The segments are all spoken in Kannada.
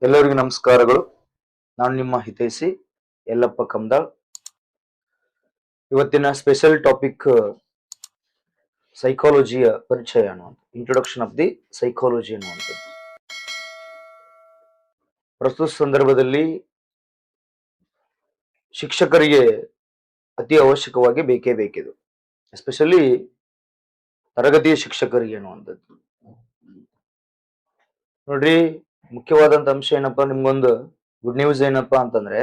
ಎಲ್ಲರಿಗೂ ನಮಸ್ಕಾರಗಳು. ನಾನು ನಿಮ್ಮ ಹಿತೈಷಿ ಯಲ್ಲಪ್ಪ ಕಮ್ದಾಳ್. ಇವತ್ತಿನ ಸ್ಪೆಷಲ್ ಟಾಪಿಕ್ ಸೈಕಾಲಜಿಯ ಪರಿಚಯ ಅನ್ನುವಂಥ ಇಂಟ್ರೊಡಕ್ಷನ್ ಆಫ್ ದಿ ಸೈಕಾಲಜಿ ಅನ್ನುವಂಥದ್ದು. ಪ್ರಸ್ತುತ ಸಂದರ್ಭದಲ್ಲಿ ಶಿಕ್ಷಕರಿಗೆ ಅತಿ ಅವಶ್ಯಕವಾಗಿ ಬೇಕೇ ಬೇಕಿದು, ಎಸ್ಪೆಷಲಿ ತರಗತಿಯ ಶಿಕ್ಷಕರಿಗೆ ಅನ್ನುವಂಥದ್ದು. ನೋಡ್ರಿ, ಮುಖ್ಯವಾದಂತ ಅಂಶ ಏನಪ್ಪಾ, ನಿಮ್ಗೊಂದು ಗುಡ್ ನ್ಯೂಸ್ ಏನಪ್ಪಾ ಅಂತಂದ್ರೆ,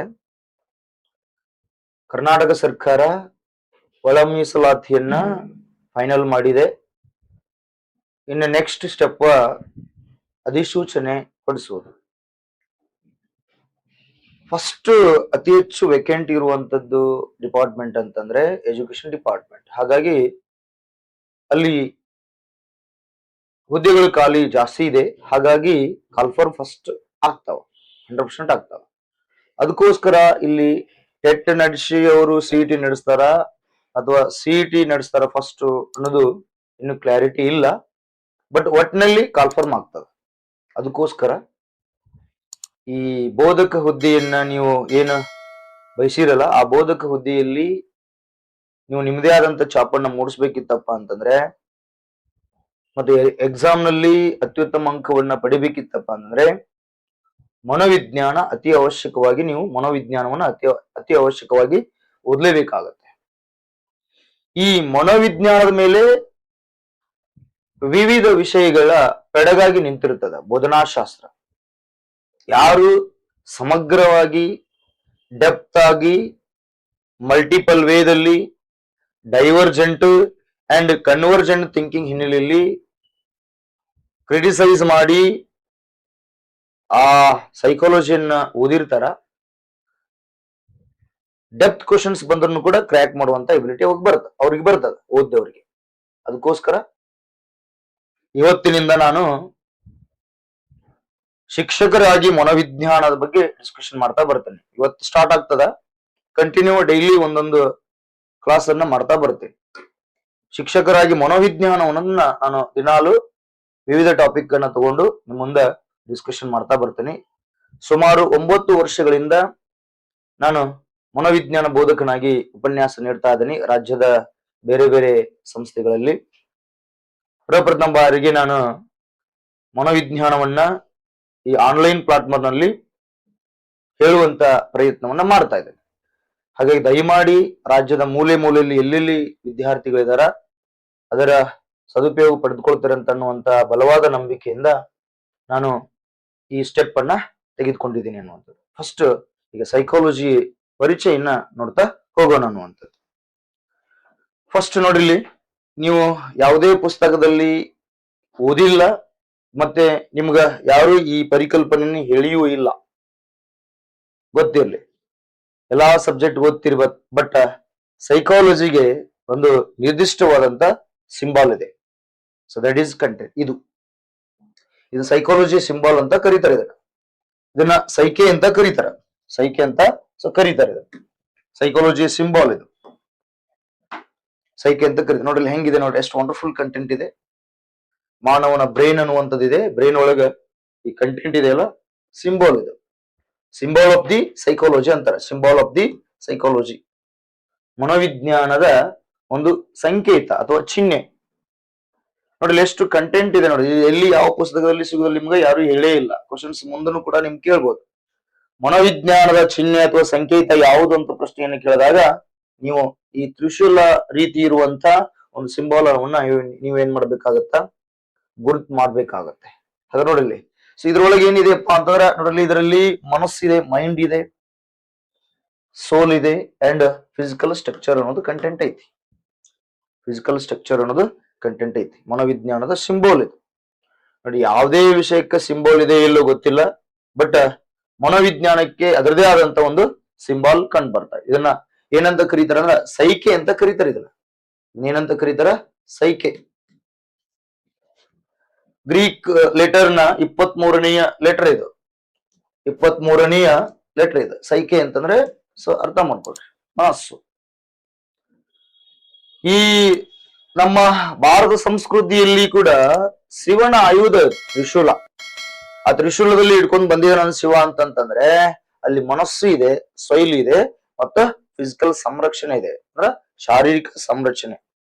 ಕರ್ನಾಟಕ ಸರ್ಕಾರ ಒಳ ಮೀಸಲಾತಿಯನ್ನ ಫೈನಲ್ ಮಾಡಿದೆ. ಇನ್ನು ನೆಕ್ಸ್ಟ್ ಸ್ಟೆಪ್ ಅಧಿಸೂಚನೆ ಹೊರಡಿಸುವುದು. ಫಸ್ಟ್ ಅತಿ ಹೆಚ್ಚು ವೇಕೆಂಟ್ ಇರುವಂತದ್ದು ಡಿಪಾರ್ಟ್ಮೆಂಟ್ ಅಂತಂದ್ರೆ ಎಜುಕೇಶನ್ ಡಿಪಾರ್ಟ್ಮೆಂಟ್. ಹಾಗಾಗಿ ಅಲ್ಲಿ ಹುದ್ದೆಗಳು ಖಾಲಿ ಜಾಸ್ತಿ ಇದೆ. ಹಾಗಾಗಿ ಕಾಲ್ಫಾರ್ಮ್ ಫಸ್ಟ್ ಆಗ್ತಾವ, 100% ಆಗ್ತಾವ. ಅದಕ್ಕೋಸ್ಕರ ಇಲ್ಲಿ ಟೆಟ್ ನಡೆಸಿ ಅವರು ಸಿಇಟಿ ನಡೆಸ್ತಾರ ಅಥವಾ ಸಿಇಟಿ ನಡೆಸ್ತಾರ ಫಸ್ಟ್ ಅನ್ನೋದು ಇನ್ನು ಕ್ಲಾರಿಟಿ ಇಲ್ಲ. ಬಟ್ ಒಟ್ಟಿನಲ್ಲಿ ಕಾಲ್ಫಾರ್ಮ್ ಆಗ್ತದೆ. ಅದಕ್ಕೋಸ್ಕರ ಈ ಬೋಧಕ ಹುದ್ದೆಯನ್ನ ನೀವು ಏನು ಬಯಸಿರಲ್ಲ, ಆ ಬೋಧಕ ಹುದ್ದೆಯಲ್ಲಿ ನೀವು ನಿಮ್ಮದೇ ಆದಂತ ಛಾಪನ್ನ ಮೂಡಿಸ್ಬೇಕಿತ್ತಪ್ಪ ಅಂತಂದ್ರೆ, ಮತ್ತೆ ಎಕ್ಸಾಮ್ ನಲ್ಲಿ ಅತ್ಯುತ್ತಮ ಅಂಕವನ್ನ ಪಡಿಬೇಕಿತ್ತಪ್ಪ ಅಂತಂದ್ರೆ ಮನೋವಿಜ್ಞಾನ ಅತಿ ಅವಶ್ಯಕವಾಗಿ, ನೀವು ಮನೋವಿಜ್ಞಾನವನ್ನ ಅತಿ ಅವಶ್ಯಕವಾಗಿ ಓದಲೇಬೇಕಾಗತ್ತೆ. ಈ ಮನೋವಿಜ್ಞಾನದ ಮೇಲೆ ವಿವಿಧ ವಿಷಯಗಳ ಪೆಡಗಾಗಿ ನಿಂತಿರುತ್ತದೆ ಬೋಧನಾಶಾಸ್ತ್ರ. ಯಾರು ಸಮಗ್ರವಾಗಿ ಡೆಪ್ತ್ ಆಗಿ ಮಲ್ಟಿಪಲ್ ವೇದಲ್ಲಿ ಡೈವರ್ಜೆಂಟ್ ಅಂಡ್ ಕನ್ವರ್ಜೆಂಟ್ ಥಿಂಕಿಂಗ್ ಹಿನ್ನೆಲೆಯಲ್ಲಿ ಕ್ರಿಟಿಸೈಸ್ ಮಾಡಿ ಆ ಸೈಕಾಲಜಿಯನ್ನ ಓದಿರ್ತಾರ, ಡೆಪ್ತ್ ಕ್ವಶನ್ಸ್ ಬಂದ್ರು ಕೂಡ ಕ್ರ್ಯಾಕ್ ಮಾಡುವಂತ ಎಬಿಲಿಟಿ ಅವ್ರಿಗೆ ಬರ್ತದ ಓದ್ದವ್ರಿಗೆ. ಅದಕ್ಕೋಸ್ಕರ ಇವತ್ತಿನಿಂದ ನಾನು ಶಿಕ್ಷಕರಾಗಿ ಮನೋವಿಜ್ಞಾನದ ಬಗ್ಗೆ ಡಿಸ್ಕಷನ್ ಮಾಡ್ತಾ ಬರ್ತೇನೆ. ಇವತ್ತು ಸ್ಟಾರ್ಟ್ ಆಗ್ತದ, ಕಂಟಿನ್ಯೂ ಡೈಲಿ ಒಂದೊಂದು ಕ್ಲಾಸ್ ಅನ್ನ ಮಾಡ್ತಾ ಬರ್ತೇನೆ. ಶಿಕ್ಷಕರಾಗಿ ಮನೋವಿಜ್ಞಾನವನ್ನ ನಾನು ದಿನಾಲು ವಿವಿಧ ಟಾಪಿಕ್ ಅನ್ನ ತಗೊಂಡು ನಿಮ್ಮ ಮುಂದೆ ಡಿಸ್ಕಷನ್ ಮಾಡ್ತಾ ಬರ್ತೇನೆ. ಸುಮಾರು 9 ವರ್ಷಗಳಿಂದ ನಾನು ಮನೋವಿಜ್ಞಾನ ಬೋಧಕನಾಗಿ ಉಪನ್ಯಾಸ ನೀಡ್ತಾ ಇದ್ದೀನಿ ರಾಜ್ಯದ ಬೇರೆ ಬೇರೆ ಸಂಸ್ಥೆಗಳಲ್ಲಿ. ಪ್ರಪ್ರಥಮ ಬಾರಿಗೆ ನಾನು ಮನೋವಿಜ್ಞಾನವನ್ನ ಈ ಆನ್ಲೈನ್ ಪ್ಲಾಟ್ಫಾರ್ಮ್ ನಲ್ಲಿ ಹೇಳುವಂತ ಪ್ರಯತ್ನವನ್ನ ಮಾಡ್ತಾ ಇದ್ದೇನೆ. ಹಾಗಾಗಿ ದಯಮಾಡಿ ರಾಜ್ಯದ ಮೂಲೆ ಮೂಲೆಯಲ್ಲಿ ಎಲ್ಲೆಲ್ಲಿ ವಿದ್ಯಾರ್ಥಿಗಳಿದಾರ ಅದರ ಸದುಪಯೋಗ ಪಡೆದುಕೊಳ್ತಾರೆ ಅಂತ ಅನ್ನುವಂತ ಬಲವಾದ ನಂಬಿಕೆಯಿಂದ ನಾನು ಈ ಸ್ಟೆಪ್ ಅನ್ನ ತೆಗೆದುಕೊಂಡಿದ್ದೀನಿ ಅನ್ನುವಂಥದ್ದು. ಫಸ್ಟ್ ಈಗ ಸೈಕಾಲಜಿ ಪರಿಚಯನ ನೋಡ್ತಾ ಹೋಗೋಣ ಅನ್ನುವಂಥದ್ದು. ಫಸ್ಟ್ ನೋಡ್ರಿಲಿ, ನೀವು ಯಾವುದೇ ಪುಸ್ತಕದಲ್ಲಿ ಓದಿಲ್ಲ, ಮತ್ತೆ ನಿಮ್ಗ ಯಾರು ಈ ಪರಿಕಲ್ಪನೆ ಹೇಳಿಯೂ ಇಲ್ಲ, ಗೊತ್ತಿರ್ಲಿ. ಎಲ್ಲಾ ಸಬ್ಜೆಕ್ಟ್ ಓದ್ತಿರ್ಬೇಕು, ಬಟ್ ಸೈಕಾಲಜಿಗೆ ಒಂದು ನಿರ್ದಿಷ್ಟವಾದಂತ ಸಿಂಬಾಲ್ ಇದೆ. So that is content. ಇದು ಸೈಕಾಲಜಿ ಸಿಂಬಾಲ್ ಅಂತ ಕರೀತಾರೆ. ಇದನ್ನ ಸೈಕೆ ಅಂತ ಕರೀತಾರೆ. ಸೈಕಾಲಜಿ ಸಿಂಬಾಲ್ ಇದು, ಸೈಕೆ ಅಂತ ಕರೀತಾರೆ. ನೋಡ್ರಿ ಹೆಂಗಿದೆ, ನೋಡ್ರಿ ಎಷ್ಟು ವಂಡರ್ಫುಲ್ ಕಂಟೆಂಟ್ ಇದೆ. ಮಾನವನ ಬ್ರೈನ್ ಅನ್ನುವಂಥದ್ದು ಇದೆ, ಬ್ರೈನ್ ಒಳಗ ಈ ಕಂಟೆಂಟ್ ಇದೆ ಅಲ್ಲ, ಸಿಂಬಾಲ್ ಇದು. ಸಿಂಬಾಲ್ ಆಫ್ ದಿ ಸೈಕಾಲಜಿ ಅಂತಾರೆ. ಸಿಂಬಾಲ್ ಆಫ್ ದಿ ಸೈಕಾಲಜಿ, ಮನೋವಿಜ್ಞಾನದ ಒಂದು ಸಂಕೇತ ಅಥವಾ ಚಿಹ್ನೆ. ನೋಡಿ ಎಷ್ಟು ಕಂಟೆಂಟ್ ಇದೆ ನೋಡಿ. ಎಲ್ಲಿ ಯಾವ ಪುಸ್ತಕದಲ್ಲಿ ಸಿಗೋದಿಲ್ಲ, ನಿಮ್ಗೆ ಯಾರು ಹೇಳೇ ಇಲ್ಲ. ಕ್ವಶನ್ಸ್ ಮುಂದನು ಕೂಡ ನಿಮ್ಗೆ ಕೇಳ್ಬೋದು. ಮನೋವಿಜ್ಞಾನದ ಚಿಹ್ನೆ ಅಥವಾ ಸಂಕೇತ ಯಾವುದು ಅಂತ ಪ್ರಶ್ನೆಯನ್ನು ಕೇಳಿದಾಗ ನೀವು ಈ ತ್ರಿಶೂಲ ರೀತಿ ಇರುವಂತ ಒಂದು ಸಿಂಬಾಲ್ ಅನ್ನ ನೀವೇನ್ ಮಾಡ್ಬೇಕಾಗತ್ತ, ಗುರುತು ಮಾಡ್ಬೇಕಾಗತ್ತೆ. ಹಾಗಾದ್ರೆ ನೋಡಿಲ್ಲಿ, ಸೊ ಇದ್ರೊಳಗೆ ಏನಿದೆಪ್ಪ ಅಂತಂದ್ರೆ ನೋಡಲಿ, ಇದರಲ್ಲಿ ಮನಸ್ಸಿದೆ, ಮೈಂಡ್ ಇದೆ, ಸೋಲ್ ಇದೆ ಅಂಡ್ ಫಿಸಿಕಲ್ ಸ್ಟ್ರಕ್ಚರ್ ಅನ್ನೋದು ಕಂಟೆಂಟ್ ಐತಿ. ಮನೋವಿಜ್ಞಾನದ ಸಿಂಬೋಲ್ ಇದು ನೋಡಿ. ಯಾವುದೇ ವಿಷಯಕ್ಕೆ ಸಿಂಬೋಲ್ ಇದೆ ಇಲ್ಲೋ ಗೊತ್ತಿಲ್ಲ, ಬಟ್ ಮನೋವಿಜ್ಞಾನಕ್ಕೆ ಅದರದೇ ಆದಂತ ಒಂದು ಸಿಂಬಾಲ್ ಕಂಡು ಬರ್ತಾ. ಇದನ್ನ ಏನಂತ ಕರೀತಾರ ಅಂದ್ರೆ ಸೈಕೆ ಅಂತ ಕರೀತಾರೆ. ಇದನ್ನ ಏನಂತ ಕರೀತಾರ? ಸೈಕೆ. ಗ್ರೀಕ್ ಲೆಟರ್ನ 23ನೇಯ ಲೆಟರ್ ಇದು. 23ನೇಯ ಲೆಟರ್ ಇದು ಸೈಕೆ ಅಂತಂದ್ರೆ. ಸೊ ಅರ್ಥ ಮಾಡ್ಕೊಳ್ರಿ, ಮನಸ್ಸು. ಈ ನಮ್ಮ ಭಾರತ ಸಂಸ್ಕೃತಿಯಲ್ಲಿ ಕೂಡ ಶಿವನ ಆಯುಧ ತ್ರಿಶೂಲ. ಆ ತ್ರಿಶೂಲದಲ್ಲಿ ಹಿಡ್ಕೊಂಡು ಬಂದಿದ್ದಾನ ಶಿವ ಅಂತಂತಂದ್ರೆ ಅಲ್ಲಿ ಮನಸ್ಸು ಇದೆ, ಸೊಯ್ಲು ಇದೆ, ಮತ್ತ ಫಿಸಿಕಲ್ ಸಂರಕ್ಷಣೆ ಇದೆ. ಅಂದ್ರ ಶಾರೀರಿಕ ಸಂರಕ್ಷಣೆ.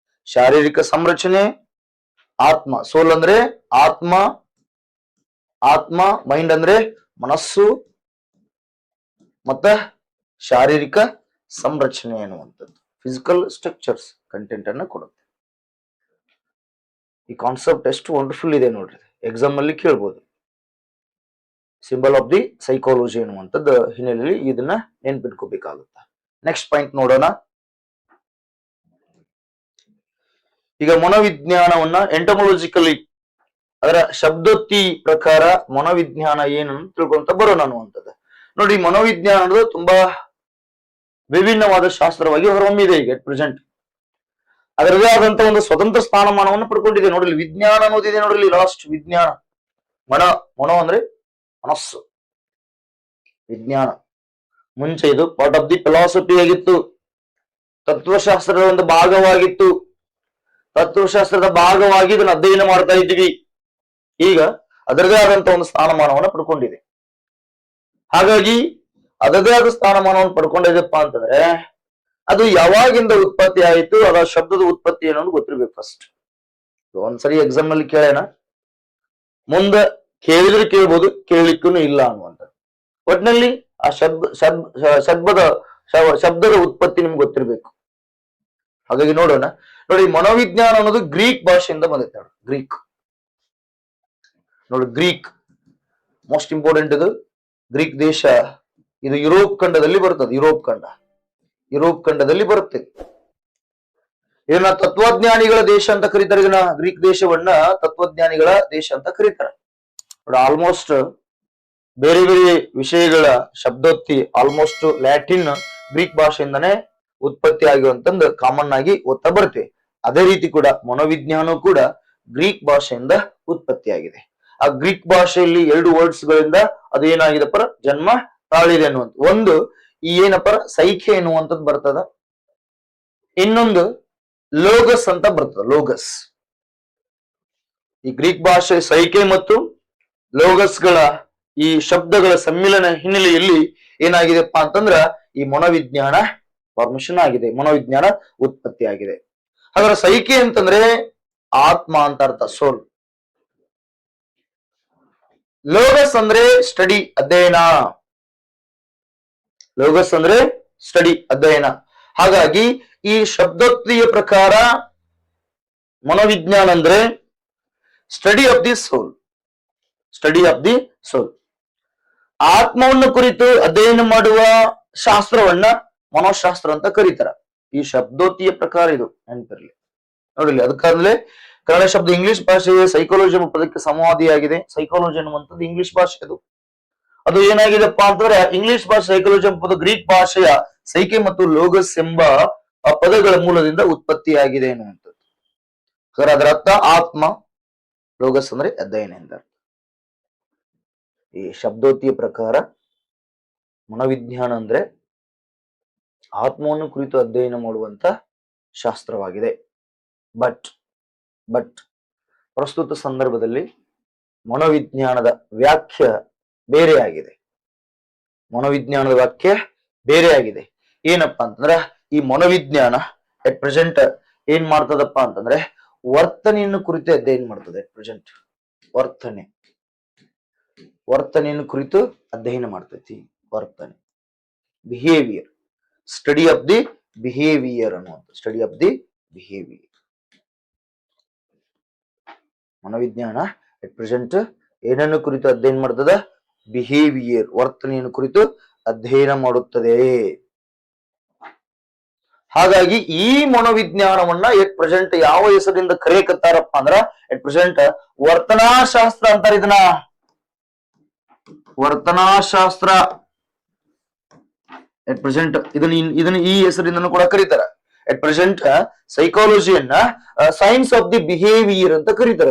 ಶಾರೀರಿಕ ಸಂರಕ್ಷಣೆ ಆತ್ಮ. ಸೋಲ್ ಅಂದ್ರೆ ಆತ್ಮ, ಆತ್ಮ. ಮೈಂಡ್ ಅಂದ್ರೆ ಮನಸ್ಸು, ಮತ್ತ ಶಾರೀರಿಕ ಸಂರಕ್ಷಣೆ ಎನ್ನುವಂಥದ್ದು ಫಿಸಿಕಲ್ ಸ್ಟ್ರಕ್ಚರ್ಸ್ ಕಂಟೆಂಟ್ ಅನ್ನ ಕೊಡುತ್ತೆ. ಈ ಕಾನ್ಸೆಪ್ಟ್ ಎಷ್ಟು ವಂಡರ್ಫುಲ್ ಇದೆ ನೋಡ್ರಿ. ಎಕ್ಸಾಮ್ ಅಲ್ಲಿ ಕೇಳ್ಬೋದು. ಸಿಂಬಲ್ ಆಫ್ ದಿ ಸೈಕಾಲಜಿ ಎನ್ನುವಂಥದ್ದು ಹಿನ್ನೆಲೆಯಲ್ಲಿ ಇದನ್ನ ನೆನ್ಪಿಟ್ಕೋಬೇಕಾಗುತ್ತೆ. ನೆಕ್ಸ್ಟ್ ಪಾಯಿಂಟ್ ನೋಡೋಣ. ಈಗ ಮನೋವಿಜ್ಞಾನವನ್ನ ಎಂಟಮೊಲಜಿಕಲಿ ಅದರ ಶಬ್ದೋಕ್ತಿ ಪ್ರಕಾರ ಮನೋವಿಜ್ಞಾನ ಏನನ್ನು ತಿಳ್ಕೊಂತ ಬರೋಣ ಅನ್ನುವಂಥದ್ದು. ನೋಡಿ, ಮನೋವಿಜ್ಞಾನ ಅನ್ನೋದು ತುಂಬಾ ವಿಭಿನ್ನವಾದ ಶಾಸ್ತ್ರವಾಗಿ ಹೊರಹೊಮ್ಮಿದೆ ಈಗ ಎಟ್ ಪ್ರೆಸೆಂಟ್. ಅದರದೇ ಆದಂತ ಒಂದು ಸ್ವತಂತ್ರ ಸ್ಥಾನಮಾನವನ್ನು ಪಡ್ಕೊಂಡಿದೆ. ನೋಡ್ರಿ, ವಿಜ್ಞಾನ ಅನ್ನೋದಿದೆ ನೋಡ್ರಿ, ಲಾಸ್ಟ್ ವಿಜ್ಞಾನ. ಮನೋ ಅಂದ್ರೆ ಮನಸ್ಸು, ವಿಜ್ಞಾನ. ಮುಂಚೆ ಇದು ಪಾರ್ಟ್ ಆಫ್ ದಿ ಫಿಲಾಸಫಿ ಆಗಿತ್ತು, ತತ್ವಶಾಸ್ತ್ರದ ಒಂದು ಭಾಗವಾಗಿತ್ತು. ತತ್ವಶಾಸ್ತ್ರದ ಭಾಗವಾಗಿ ಇದನ್ನ ಅಧ್ಯಯನ ಮಾಡ್ತಾ ಇದ್ದೀವಿ. ಈಗ ಅದರದೇ ಆದಂತ ಒಂದು ಸ್ಥಾನಮಾನವನ್ನು ಪಡ್ಕೊಂಡಿದೆ. ಹಾಗಾಗಿ ಅದರದೇ ಆದ ಸ್ಥಾನಮಾನವನ್ನು ಪಡ್ಕೊಂಡಿದೆಪ್ಪ ಅಂತಂದ್ರೆ ಅದು ಯಾವಾಗಿಂದ ಉತ್ಪತ್ತಿ ಆಯಿತು, ಅದರ ಶಬ್ದದ ಉತ್ಪತ್ತಿ ಏನೋ ಗೊತ್ತಿರ್ಬೇಕು ಫಸ್ಟ್. ಒಂದ್ಸರಿ ಎಕ್ಸಾಮ್ ಅಲ್ಲಿ ಕೇಳೋಣ, ಮುಂದೆ ಕೇಳಿದ್ರೆ ಕೇಳ್ಬೋದು, ಕೇಳಲಿಕ್ಕೂ ಇಲ್ಲ ಅನ್ನುವಂಥದ್ದು. ಒಟ್ಟಿನಲ್ಲಿ ಆ ಶಬ್ದದ ಉತ್ಪತ್ತಿ ನಿಮ್ಗೆ ಗೊತ್ತಿರ್ಬೇಕು. ಹಾಗಾಗಿ ನೋಡೋಣ. ನೋಡಿ, ಮನೋವಿಜ್ಞಾನ ಅನ್ನೋದು ಗ್ರೀಕ್ ಭಾಷೆಯಿಂದ ಬಂದೈತೆ. ನೋಡಿ, ಗ್ರೀಕ್. ನೋಡಿ, ಗ್ರೀಕ್ ಮೋಸ್ಟ್ ಇಂಪಾರ್ಟೆಂಟ್. ಇದು ಗ್ರೀಕ್ ದೇಶ, ಇದು ಯುರೋಪ್ ಖಂಡದಲ್ಲಿ ಬರ್ತದೆ. ಯುರೋಪ್ ಖಂಡದಲ್ಲಿ ಬರುತ್ತೆ. ಇದನ್ನ ತತ್ವಜ್ಞಾನಿಗಳ ದೇಶ ಅಂತ ಕರೀತಾರೆ. ಇದನ್ನ ಗ್ರೀಕ್ ದೇಶವನ್ನ ತತ್ವಜ್ಞಾನಿಗಳ ದೇಶ ಅಂತ ಕರೀತಾರೆ. ಆಲ್ಮೋಸ್ಟ್ ಬೇರೆ ಬೇರೆ ವಿಷಯಗಳ ಶಬ್ದೋಕ್ತಿ ಆಲ್ಮೋಸ್ಟ್ ಲ್ಯಾಟಿನ್ ಗ್ರೀಕ್ ಭಾಷೆಯಿಂದನೇ ಉತ್ಪತ್ತಿ ಆಗಿರುವಂತಂದು ಕಾಮನ್ ಆಗಿ ಓದ್ತಾ ಬರ್ತೇವೆ. ಅದೇ ರೀತಿ ಕೂಡ ಮನೋವಿಜ್ಞಾನ ಕೂಡ ಗ್ರೀಕ್ ಭಾಷೆಯಿಂದ ಉತ್ಪತ್ತಿಯಾಗಿದೆ. ಆ ಗ್ರೀಕ್ ಭಾಷೆಯಲ್ಲಿ 2 ವರ್ಡ್ಸ್ ಗಳಿಂದ ಅದು ಏನಾಗಿದೆಪ್ಪ, ಜನ್ಮ ತಾಳಿದೆ ಅನ್ನುವಂಥ ಒಂದು. ಈ ಏನಪ್ಪ ಸೈಖೆ ಎನ್ನುವಂಥದ್ದು ಬರ್ತದ. ಇನ್ನೊಂದು ಲೋಗಸ್ ಅಂತ ಬರ್ತದ. ಲೋಗಸ್. ಈ ಗ್ರೀಕ್ ಭಾಷೆ ಸೈಖೆ ಮತ್ತು ಲೋಗಸ್ಗಳ ಈ ಶಬ್ದಗಳ ಸಮ್ಮಿಲನ ಹಿನ್ನೆಲೆಯಲ್ಲಿ ಏನಾಗಿದೆಪ್ಪ ಅಂತಂದ್ರ ಈ ಮನೋವಿಜ್ಞಾನ ಫಾರ್ಮೇಶನ್ ಆಗಿದೆ, ಮನೋವಿಜ್ಞಾನ ಉತ್ಪತ್ತಿ ಆಗಿದೆ. ಹಾಗಾದ್ರೆ ಸೈಕೆ ಅಂತಂದ್ರೆ ಆತ್ಮ ಅಂತ ಅರ್ಥ, ಸೋಲ್. ಲೋಗಸ್ ಅಂದ್ರೆ ಸ್ಟಡಿ, ಅಧ್ಯಯನ. ಲೋಗಸ್ ಅಂದ್ರೆ ಸ್ಟಡಿ, ಅಧ್ಯಯನ. ಹಾಗಾಗಿ ಈ ಶಬ್ದೋಕ್ತಿಯ ಪ್ರಕಾರ ಮನೋವಿಜ್ಞಾನ ಅಂದ್ರೆ study of the soul. Study of the soul. ಆತ್ಮವನ್ನು ಕುರಿತು ಅಧ್ಯಯನ ಮಾಡುವ ಶಾಸ್ತ್ರವನ್ನ ಮನೋಶಾಸ್ತ್ರ ಅಂತ ಕರೀತಾರ. ಈ ಶಬ್ದೋಕ್ತಿಯ ಪ್ರಕಾರ ಇದು ನೆನಪಿರಲಿ. ನೋಡಿಲಿ, ಅದಕ್ಕಾದ್ಮೇಲೆ ಕನ್ನಡ ಶಬ್ದ ಇಂಗ್ಲಿಷ್ ಭಾಷೆಯ ಸೈಕಾಲಜಿ ಎಂಬ ಪದಕ್ಕೆ ಸಂವಾದಿಯಾಗಿದೆ. ಸೈಕಾಲಜಿ ಅನ್ನುವಂಥದ್ದು ಇಂಗ್ಲಿಷ್ ಭಾಷೆ. ಅದು ಏನಾಗಿದೆಪ್ಪ ಅಂತಂದ್ರೆ ಇಂಗ್ಲಿಷ್ ಭಾಷೆ ಸೈಕಾಲಜಿ ಎಂಬ ಪದ ಗ್ರೀಕ್ ಭಾಷೆಯ ಸೈಕೆ ಮತ್ತು ಲೋಗಸ್ ಎಂಬ ಪದಗಳ ಮೂಲದಿಂದ ಉತ್ಪತ್ತಿಯಾಗಿದೆ ಎನ್ನುವಂಥದ್ದು. ಅದರ ಅರ್ಥ ಆತ್ಮ, ಲೋಗಸ್ ಅಂದ್ರೆ ಅಧ್ಯಯನ ಎಂದ. ಈ ಶಬ್ದೋಕ್ತಿಯ ಪ್ರಕಾರ ಮನೋವಿಜ್ಞಾನ ಅಂದ್ರೆ ಆತ್ಮವನ್ನು ಕುರಿತು ಅಧ್ಯಯನ ಮಾಡುವಂತ ಶಾಸ್ತ್ರವಾಗಿದೆ. ಬಟ್ ಪ್ರಸ್ತುತ ಸಂದರ್ಭದಲ್ಲಿ ಮನೋವಿಜ್ಞಾನದ ವ್ಯಾಖ್ಯೆ ಬೇರೆ ಆಗಿದೆ. ಮನೋವಿಜ್ಞಾನದ ವ್ಯಾಖ್ಯೆ ಬೇರೆ ಆಗಿದೆ. ಏನಪ್ಪಾ ಅಂತಂದ್ರೆ ಈ ಮನೋವಿಜ್ಞಾನ ಎಟ್ ಪ್ರೆಸೆಂಟ್ ಏನ್ ಮಾಡ್ತದಪ್ಪ ಅಂತಂದ್ರೆ ವರ್ತನೆಯನ್ನು ಕುರಿತು ಅಧ್ಯಯನ ಮಾಡ್ತದೆ. ಎಟ್ ಪ್ರೆಸೆಂಟ್ ವರ್ತನೆಯನ್ನು ಕುರಿತು ಅಧ್ಯಯನ ಮಾಡ್ತೈತಿ. ವರ್ತನೆ, behaviour, study of the behaviour ಅನ್ನುವಂಥ ಸ್ಟಡಿ ಆಫ್ ದಿ ಬಿಹೇವಿಯರ್. ಮನೋವಿಜ್ಞಾನ ಎಟ್ ಪ್ರೆಸೆಂಟ್ ಏನನ್ನು ಕುರಿತು ಅಧ್ಯಯನ ಮಾಡ್ತದ? ಬಿಹೇವಿಯರ್, ವರ್ತನೆಯನ್ನು ಕುರಿತು ಅಧ್ಯಯನ ಮಾಡುತ್ತದೆ. ಹಾಗಾಗಿ ಈ ಮನೋವಿಜ್ಞಾನವನ್ನ ಎಟ್ ಪ್ರೆಸೆಂಟ್ ಯಾವ ಹೆಸರಿಂದ ಕರೆಯಕತ್ತಾರಪ್ಪ ಅಂದ್ರ ಎಟ್ ಪ್ರೆಸೆಂಟ್ ವರ್ತನಾಶಾಸ್ತ್ರ ಅಂತಾರೆ. ಇದನ್ನ ವರ್ತನಾಶಾಸ್ತ್ರ ಎಟ್ ಪ್ರೆಸೆಂಟ್ ಇದನ್ನ ಈ ಹೆಸರಿಂದನೂ ಕೂಡ ಕರೀತಾರ. ಎಟ್ ಪ್ರೆಸೆಂಟ್ ಸೈಕಾಲಜಿಯನ್ನ ಸೈನ್ಸ್ ಆಫ್ ದಿ ಬಿಹೇವಿಯರ್ ಅಂತ ಕರೀತಾರ.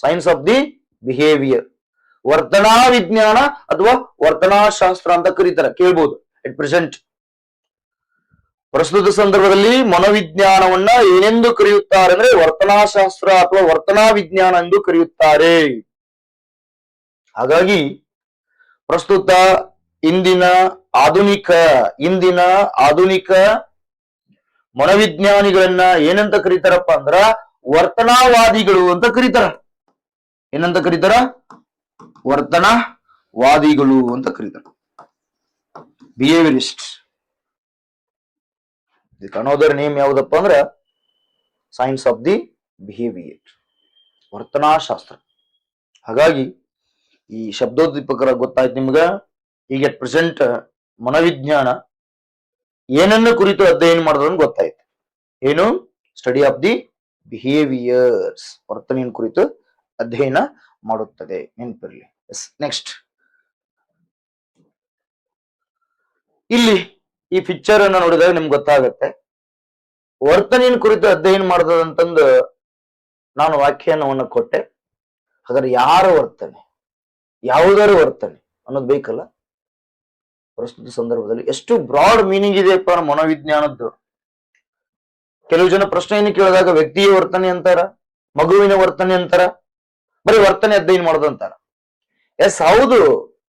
ಸೈನ್ಸ್ ಆಫ್ ದಿ ಬಿಹೇವಿಯರ್, ವರ್ತನಾ ವಿಜ್ಞಾನ ಅಥವಾ ವರ್ತನಾಶಾಸ್ತ್ರ ಅಂತ ಕರೀತಾರ. ಕೇಳ್ಬೋದು. ಎಟ್ ಪ್ರೆಸೆಂಟ್ ಪ್ರಸ್ತುತ ಸಂದರ್ಭದಲ್ಲಿ ಮನೋವಿಜ್ಞಾನವನ್ನ ಏನೆಂದು ಕರೆಯುತ್ತಾರೆ ಅಂದ್ರೆ, ವರ್ತನಾಶಾಸ್ತ್ರ ಅಥವಾ ವರ್ತನಾ ವಿಜ್ಞಾನ ಎಂದು ಕರೆಯುತ್ತಾರೆ. ಹಾಗಾಗಿ ಪ್ರಸ್ತುತ ಇಂದಿನ ಆಧುನಿಕ ಮನೋವಿಜ್ಞಾನಿಗಳನ್ನ ಏನಂತ ಕರೀತಾರಪ್ಪ ಅಂದ್ರ ವರ್ತನಾವಾದಿಗಳು ಅಂತ ಕರೀತಾರ. ಏನಂತ ಕರೀತಾರ? ವರ್ತನವಾದಿಗಳು ಅಂತ ಕರೀತಾರ. ಬಿಹೇವಿಯರಿಸ್ಟ್. ಇದಕ್ಕೆ ಅನೋದರ್ ನೇಮ್ ಯಾವುದಪ್ಪ ಅಂದ್ರ ಸೈನ್ಸ್ ಆಫ್ ದಿ ಬಿಹೇವಿಯರ್, ವರ್ತನಾಶಾಸ್ತ್ರ. ಹಾಗಾಗಿ ಈ ಶಬ್ದೋದ್ದೀಪಕರ ಗೊತ್ತಾಯ್ತು ನಿಮ್ಗ. ಈಗ ಅಟ್ ಪ್ರೆಸೆಂಟ್ ಮನೋವಿಜ್ಞಾನ ಏನನ್ನು ಕುರಿತು ಅಧ್ಯಯನ ಮಾಡೋದನ್ನು ಗೊತ್ತಾಯ್ತು. ಏನು? ಸ್ಟಡಿ ಆಫ್ ದಿ ಬಿಹೇವಿಯರ್ಸ್, ವರ್ತನೆಯನ್ನು ಕುರಿತು ಅಧ್ಯಯನ ಮಾಡುತ್ತದೆ. ನೆನಪಿರಲಿ. ನೆಕ್ಸ್ಟ್, ಇಲ್ಲಿ ಈ ಪಿಕ್ಚರ್ ಅನ್ನ ನೋಡಿದಾಗ ನಿಮ್ಗೆ ಗೊತ್ತಾಗತ್ತೆ ವರ್ತನೆಯನ್ನು ಕುರಿತು ಅಧ್ಯಯನ ಮಾಡದಂತಂದು ನಾನು ವ್ಯಾಖ್ಯಾನವನ್ನು ಕೊಟ್ಟೆ. ಹಾಗಾದ್ರೆ ಯಾರ ವರ್ತನೆ, ಯಾವುದರ ವರ್ತನೆ ಅನ್ನೋದು ಬೇಕಲ್ಲ. ಪ್ರಸ್ತುತ ಸಂದರ್ಭದಲ್ಲಿ ಎಷ್ಟು ಬ್ರಾಡ್ ಮೀನಿಂಗ್ ಇದೆಯಪ್ಪ ಮನೋವಿಜ್ಞಾನದ್ದು. ಕೆಲವು ಜನ ಪ್ರಶ್ನೆಯನ್ನು ಕೇಳಿದಾಗ ವ್ಯಕ್ತಿಯ ವರ್ತನೆ ಅಂತಾರ, ಮಗುವಿನ ವರ್ತನೆ ಅಂತಾರ, ಬರೀ ವರ್ತನೆ ಅಧ್ಯಯನ ಮಾಡೋದು ಅಂತಾರ. ಎಸ್, ಹೌದು,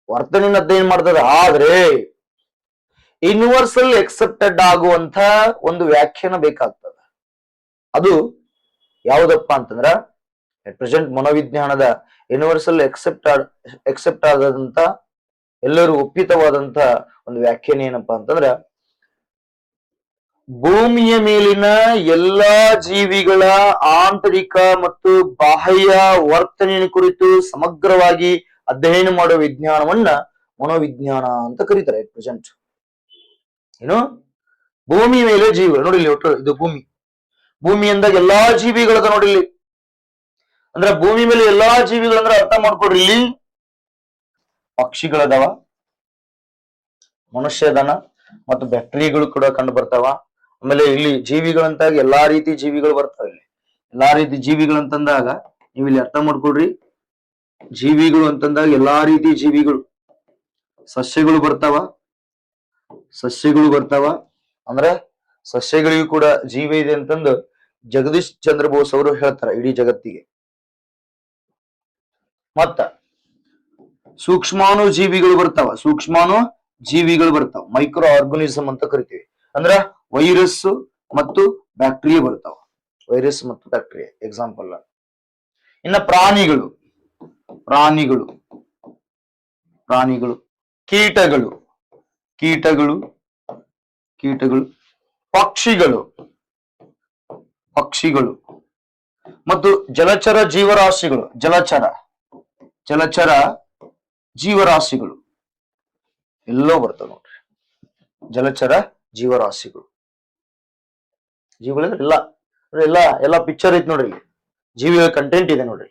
ವರ್ತನೆಯನ್ನು ಅಧ್ಯಯನ ಮಾಡ್ತದ. ಆದ್ರೆ ಯೂನಿವರ್ಸಲ್ ಎಕ್ಸೆಪ್ಟೆಡ್ ಆಗುವಂತ ಒಂದು ವ್ಯಾಖ್ಯಾನ ಬೇಕಾಗ್ತದ. ಅದು ಯಾವುದಪ್ಪ ಅಂತಂದ್ರ ಅಟ್ ಪ್ರೆಸೆಂಟ್ ಮನೋವಿಜ್ಞಾನದ ಯೂನಿವರ್ಸಲ್ ಎಕ್ಸೆಪ್ಟ್ ಆದಂತ ಎಲ್ಲರೂ ಒಪ್ಪಿತವಾದಂತ ಒಂದು ವ್ಯಾಖ್ಯಾನ ಏನಪ್ಪಾ ಅಂತಂದ್ರ ಭೂಮಿಯ ಮೇಲಿನ ಎಲ್ಲಾ ಜೀವಿಗಳ ಆಂತರಿಕ ಮತ್ತು ಬಾಹ್ಯ ವರ್ತನೆಯ ಕುರಿತು ಸಮಗ್ರವಾಗಿ ಅಧ್ಯಯನ ಮಾಡುವ ವಿಜ್ಞಾನವನ್ನ ಮನೋವಿಜ್ಞಾನ ಅಂತ ಕರೀತಾರೆ. ಅಟ್ ಪ್ರೆಸೆಂಟ್ ಏನು? ಭೂಮಿ ಮೇಲೆ ಜೀವಿಗಳು ನೋಡಿಲಿ, ಒಟ್ಟು ಇದು ಭೂಮಿ ಅಂದಾಗ ಎಲ್ಲಾ ಜೀವಿಗಳದ ನೋಡಿಲಿ. ಅಂದ್ರೆ ಭೂಮಿ ಮೇಲೆ ಎಲ್ಲಾ ಜೀವಿಗಳಂದ್ರೆ ಅರ್ಥ ಮಾಡ್ಕೊಡ್ರಿ. ಇಲ್ಲಿ ಪಕ್ಷಿಗಳದಾವ, ಮನುಷ್ಯದನ ಮತ್ತು ಬ್ಯಾಕ್ಟೀರಿಯಾಗಳು ಕೂಡ ಕಂಡು ಬರ್ತಾವ. ಆಮೇಲೆ ಇಲ್ಲಿ ಜೀವಿಗಳಂತಾಗ ಎಲ್ಲಾ ರೀತಿ ಜೀವಿಗಳು ಬರ್ತಾವ. ಇಲ್ಲಿ ಎಲ್ಲಾ ರೀತಿ ಜೀವಿಗಳಂತಂದಾಗ ನೀವು ಇಲ್ಲಿ ಅರ್ಥ ಮಾಡ್ಕೊಡ್ರಿ. ಜೀವಿಗಳು ಅಂತಂದಾಗ ಎಲ್ಲಾ ರೀತಿ ಜೀವಿಗಳು, ಸಸ್ಯಗಳು ಬರ್ತಾವ. ಅಂದ್ರೆ ಸಸ್ಯಗಳಿಗೂ ಕೂಡ ಜೀವ ಇದೆ ಅಂತಂದು ಜಗದೀಶ್ ಚಂದ್ರ ಬೋಸ್ ಅವರು ಹೇಳ್ತಾರ ಇಡೀ ಜಗತ್ತಿಗೆ. ಮತ್ತ ಸೂಕ್ಷ್ಮಾಣು ಜೀವಿಗಳು ಬರ್ತಾವ, ಮೈಕ್ರೋ ಆರ್ಗನಿಸಮ್ ಅಂತ ಕರಿತೀವಿ. ಅಂದ್ರ ವೈರಸ್ ಮತ್ತು ಬ್ಯಾಕ್ಟೀರಿಯಾ ಬರ್ತಾವ. ಎಕ್ಸಾಂಪಲ್. ಇನ್ನ ಪ್ರಾಣಿಗಳು, ಕೀಟಗಳು, ಪಕ್ಷಿಗಳು ಮತ್ತು ಜಲಚರ ಜೀವರಾಶಿಗಳು ಎಲ್ಲೋ ಬರ್ತಾವ ನೋಡ್ರಿ. ಜಲಚರ ಜೀವರಾಶಿಗಳು ಎಲ್ಲ ಪಿಕ್ಚರ್ ಐತಿ ನೋಡ್ರಿ. ಜೀವಿಗಳ ಕಂಟೆಂಟ್ ಇದೆ ನೋಡ್ರಿ.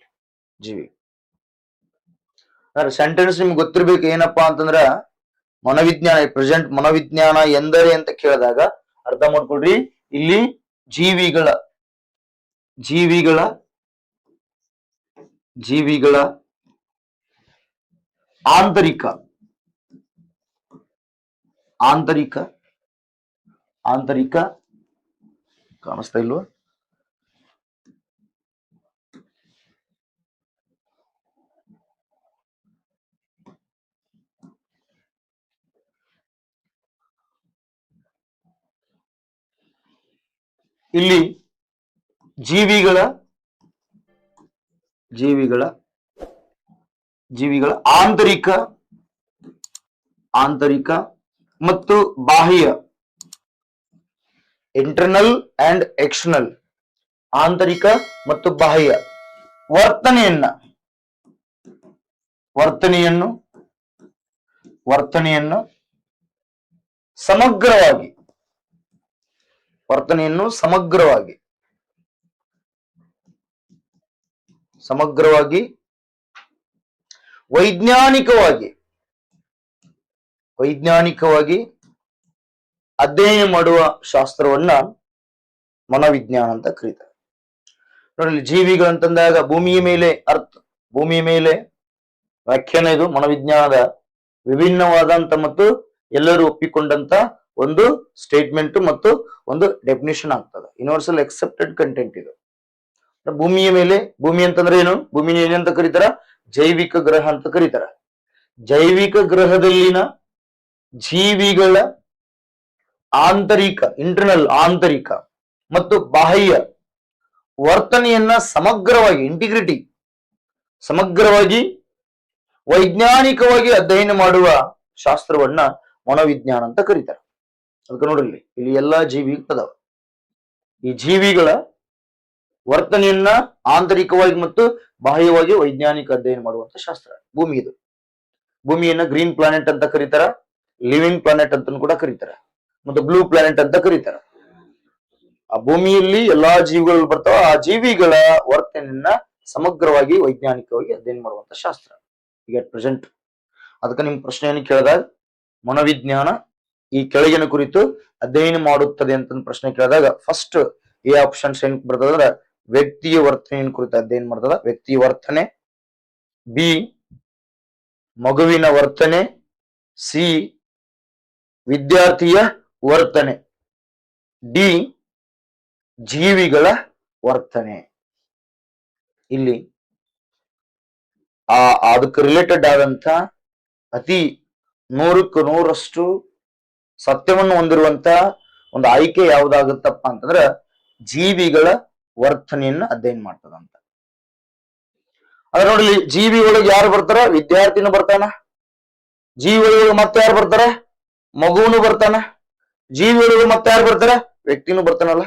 ಜೀವಿ ಸೆಂಟೆನ್ಸ್ ನಿಮ್ಗೆ ಗೊತ್ತಿರ್ಬೇಕು. ಏನಪ್ಪಾ ಅಂತಂದ್ರ ಮನೋವಿಜ್ಞಾನ, ಪ್ರೆಸೆಂಟ್ ಮನೋವಿಜ್ಞಾನ ಎಂದರೆ ಅಂತ ಕೇಳಿದಾಗ ಅರ್ಥ ಮಾಡ್ಕೊಡ್ರಿ. ಇಲ್ಲಿ ಜೀವಿಗಳ ಆಂತರಿಕ ಕಾಣಿಸ್ತಾ ಇಲ್ವಾ? ಇಲ್ಲಿ ಜೀವಿಗಳ ಆಂತರಿಕ ಮತ್ತು ಬಾಹ್ಯ, ಇಂಟರ್ನಲ್ ಅಂಡ್ ಎಕ್ಸ್ಟರ್ನಲ್, ಆಂತರಿಕ ಮತ್ತು ಬಾಹ್ಯ ವರ್ತನೆಯನ್ನು ಸಮಗ್ರವಾಗಿ ವೈಜ್ಞಾನಿಕವಾಗಿ ಅಧ್ಯಯನ ಮಾಡುವ ಶಾಸ್ತ್ರವನ್ನ ಮನೋವಿಜ್ಞಾನ ಅಂತ ಕರೀತಾರೆ. ನೋಡಿ, ಜೀವಿಗಳಂತಂದಾಗ ಭೂಮಿಯ ಮೇಲೆ ವ್ಯಾಖ್ಯಾನ. ಇದು ಮನೋವಿಜ್ಞಾನದ ವಿಭಿನ್ನವಾದಂತ ಮತ್ತು ಎಲ್ಲರೂ ಒಪ್ಪಿಕೊಂಡಂತ ಒಂದು ಸ್ಟೇಟ್ಮೆಂಟ್ ಮತ್ತು ಒಂದು ಡೆಫಿನಿಷನ್ ಆಗ್ತದೆ. ಯೂನಿವರ್ಸಲ್ ಎಕ್ಸೆಪ್ಟೆಡ್ ಕಂಟೆಂಟ್ ಇದು. ಭೂಮಿ ಅಂತಂದ್ರೆ ಏನು? ಭೂಮಿನ ಏನಂತ ಕರೀತಾರ? ಜೈವಿಕ ಗ್ರಹ ಅಂತ ಕರೀತಾರ. ಜೈವಿಕ ಗ್ರಹದಲ್ಲಿನ ಜೀವಿಗಳ ಆಂತರಿಕ ಮತ್ತು ಬಾಹ್ಯ ವರ್ತನೆಯನ್ನ ಸಮಗ್ರವಾಗಿ ವೈಜ್ಞಾನಿಕವಾಗಿ ಅಧ್ಯಯನ ಮಾಡುವ ಶಾಸ್ತ್ರವನ್ನ ಮನೋವಿಜ್ಞಾನ ಅಂತ ಕರೀತಾರೆ. ಅದಕ್ಕೆ ನೋಡ್ರಿ, ಇಲ್ಲಿ ಎಲ್ಲಾ ಜೀವಿ ಅದಾವ. ಈ ಜೀವಿಗಳ ವರ್ತನೆಯನ್ನ ಆಂತರಿಕವಾಗಿ ಮತ್ತು ಬಾಹ್ಯವಾಗಿ ವೈಜ್ಞಾನಿಕ ಅಧ್ಯಯನ ಮಾಡುವಂತ ಶಾಸ್ತ್ರ ಭೂಮಿ. ಇದು ಭೂಮಿಯನ್ನ ಗ್ರೀನ್ ಪ್ಲಾನೆಟ್ ಅಂತ ಕರೀತಾರ, ಲಿವಿಂಗ್ ಪ್ಲಾನೆಟ್ ಅಂತ ಕೂಡ ಕರೀತಾರ, ಮತ್ತು ಬ್ಲೂ ಪ್ಲಾನೆಟ್ ಅಂತ ಕರೀತಾರ. ಆ ಭೂಮಿಯಲ್ಲಿ ಎಲ್ಲಾ ಜೀವಿಗಳು ಬರ್ತಾವ. ಆ ಜೀವಿಗಳ ವರ್ತನೆಯನ್ನ ಸಮಗ್ರವಾಗಿ ವೈಜ್ಞಾನಿಕವಾಗಿ ಅಧ್ಯಯನ ಮಾಡುವಂತ ಶಾಸ್ತ್ರ ಈಗ ಅಟ್ ಪ್ರೆಸೆಂಟ್. ಅದಕ್ಕೆ ನಿಮ್ ಪ್ರಶ್ನೆಯನ್ನು ಕೇಳಿದಾಗ ಮನೋವಿಜ್ಞಾನ ಈ ಕೆಳಗಿನ ಕುರಿತು ಅಧ್ಯಯನ ಮಾಡುತ್ತದೆ ಅಂತ ಪ್ರಶ್ನೆ ಕೇಳಿದಾಗ ಫಸ್ಟ್ ಎ ಆಪ್ಷನ್ಸ್ ಏನ್ ಬರ್ತದ ಅಂದ್ರೆ ವ್ಯಕ್ತಿಯ ವರ್ತನೆಯನ್ನು ಕುರಿತು ಅಧ್ಯಯನ ಮಾಡ್ತದ. ವ್ಯಕ್ತಿಯ ವರ್ತನೆ. ಬಿ ಮಗುವಿನ ವರ್ತನೆ. ಸಿ ವಿದ್ಯಾರ್ಥಿಯ ವರ್ತನೆ. ಡಿ ಜೀವಿಗಳ ವರ್ತನೆ. ಇಲ್ಲಿ ಅದಕ್ಕೆ ರಿಲೇಟೆಡ್ ಆದಂತ ಅತಿ 100ಕ್ಕೆ 100ರಷ್ಟು ಸತ್ಯವನ್ನು ಹೊಂದಿರುವಂತ ಒಂದು ಆಯ್ಕೆ ಯಾವ್ದಾಗುತ್ತಪ್ಪ ಅಂತಂದ್ರ ಜೀವಿಗಳ ವರ್ತನೆಯನ್ನ ಅಧ್ಯಯನ ಮಾಡ್ತದಂತ. ಅದ್ರ ನೋಡಿ, ಜೀವಿ ಒಳಗೆ ಯಾರು ಬರ್ತಾರ? ವಿದ್ಯಾರ್ಥಿನೂ ಬರ್ತಾನ. ಜೀವಿ ಒಳಗೆ ಮತ್ತೆ ಯಾರು ಬರ್ತಾರ? ಮಗುವನು ಬರ್ತಾನ. ಜೀವಿ ಒಳಗೆ ಮತ್ತೆ ಯಾರು ಬರ್ತಾರ? ವ್ಯಕ್ತಿನೂ ಬರ್ತಾನಲ್ಲ.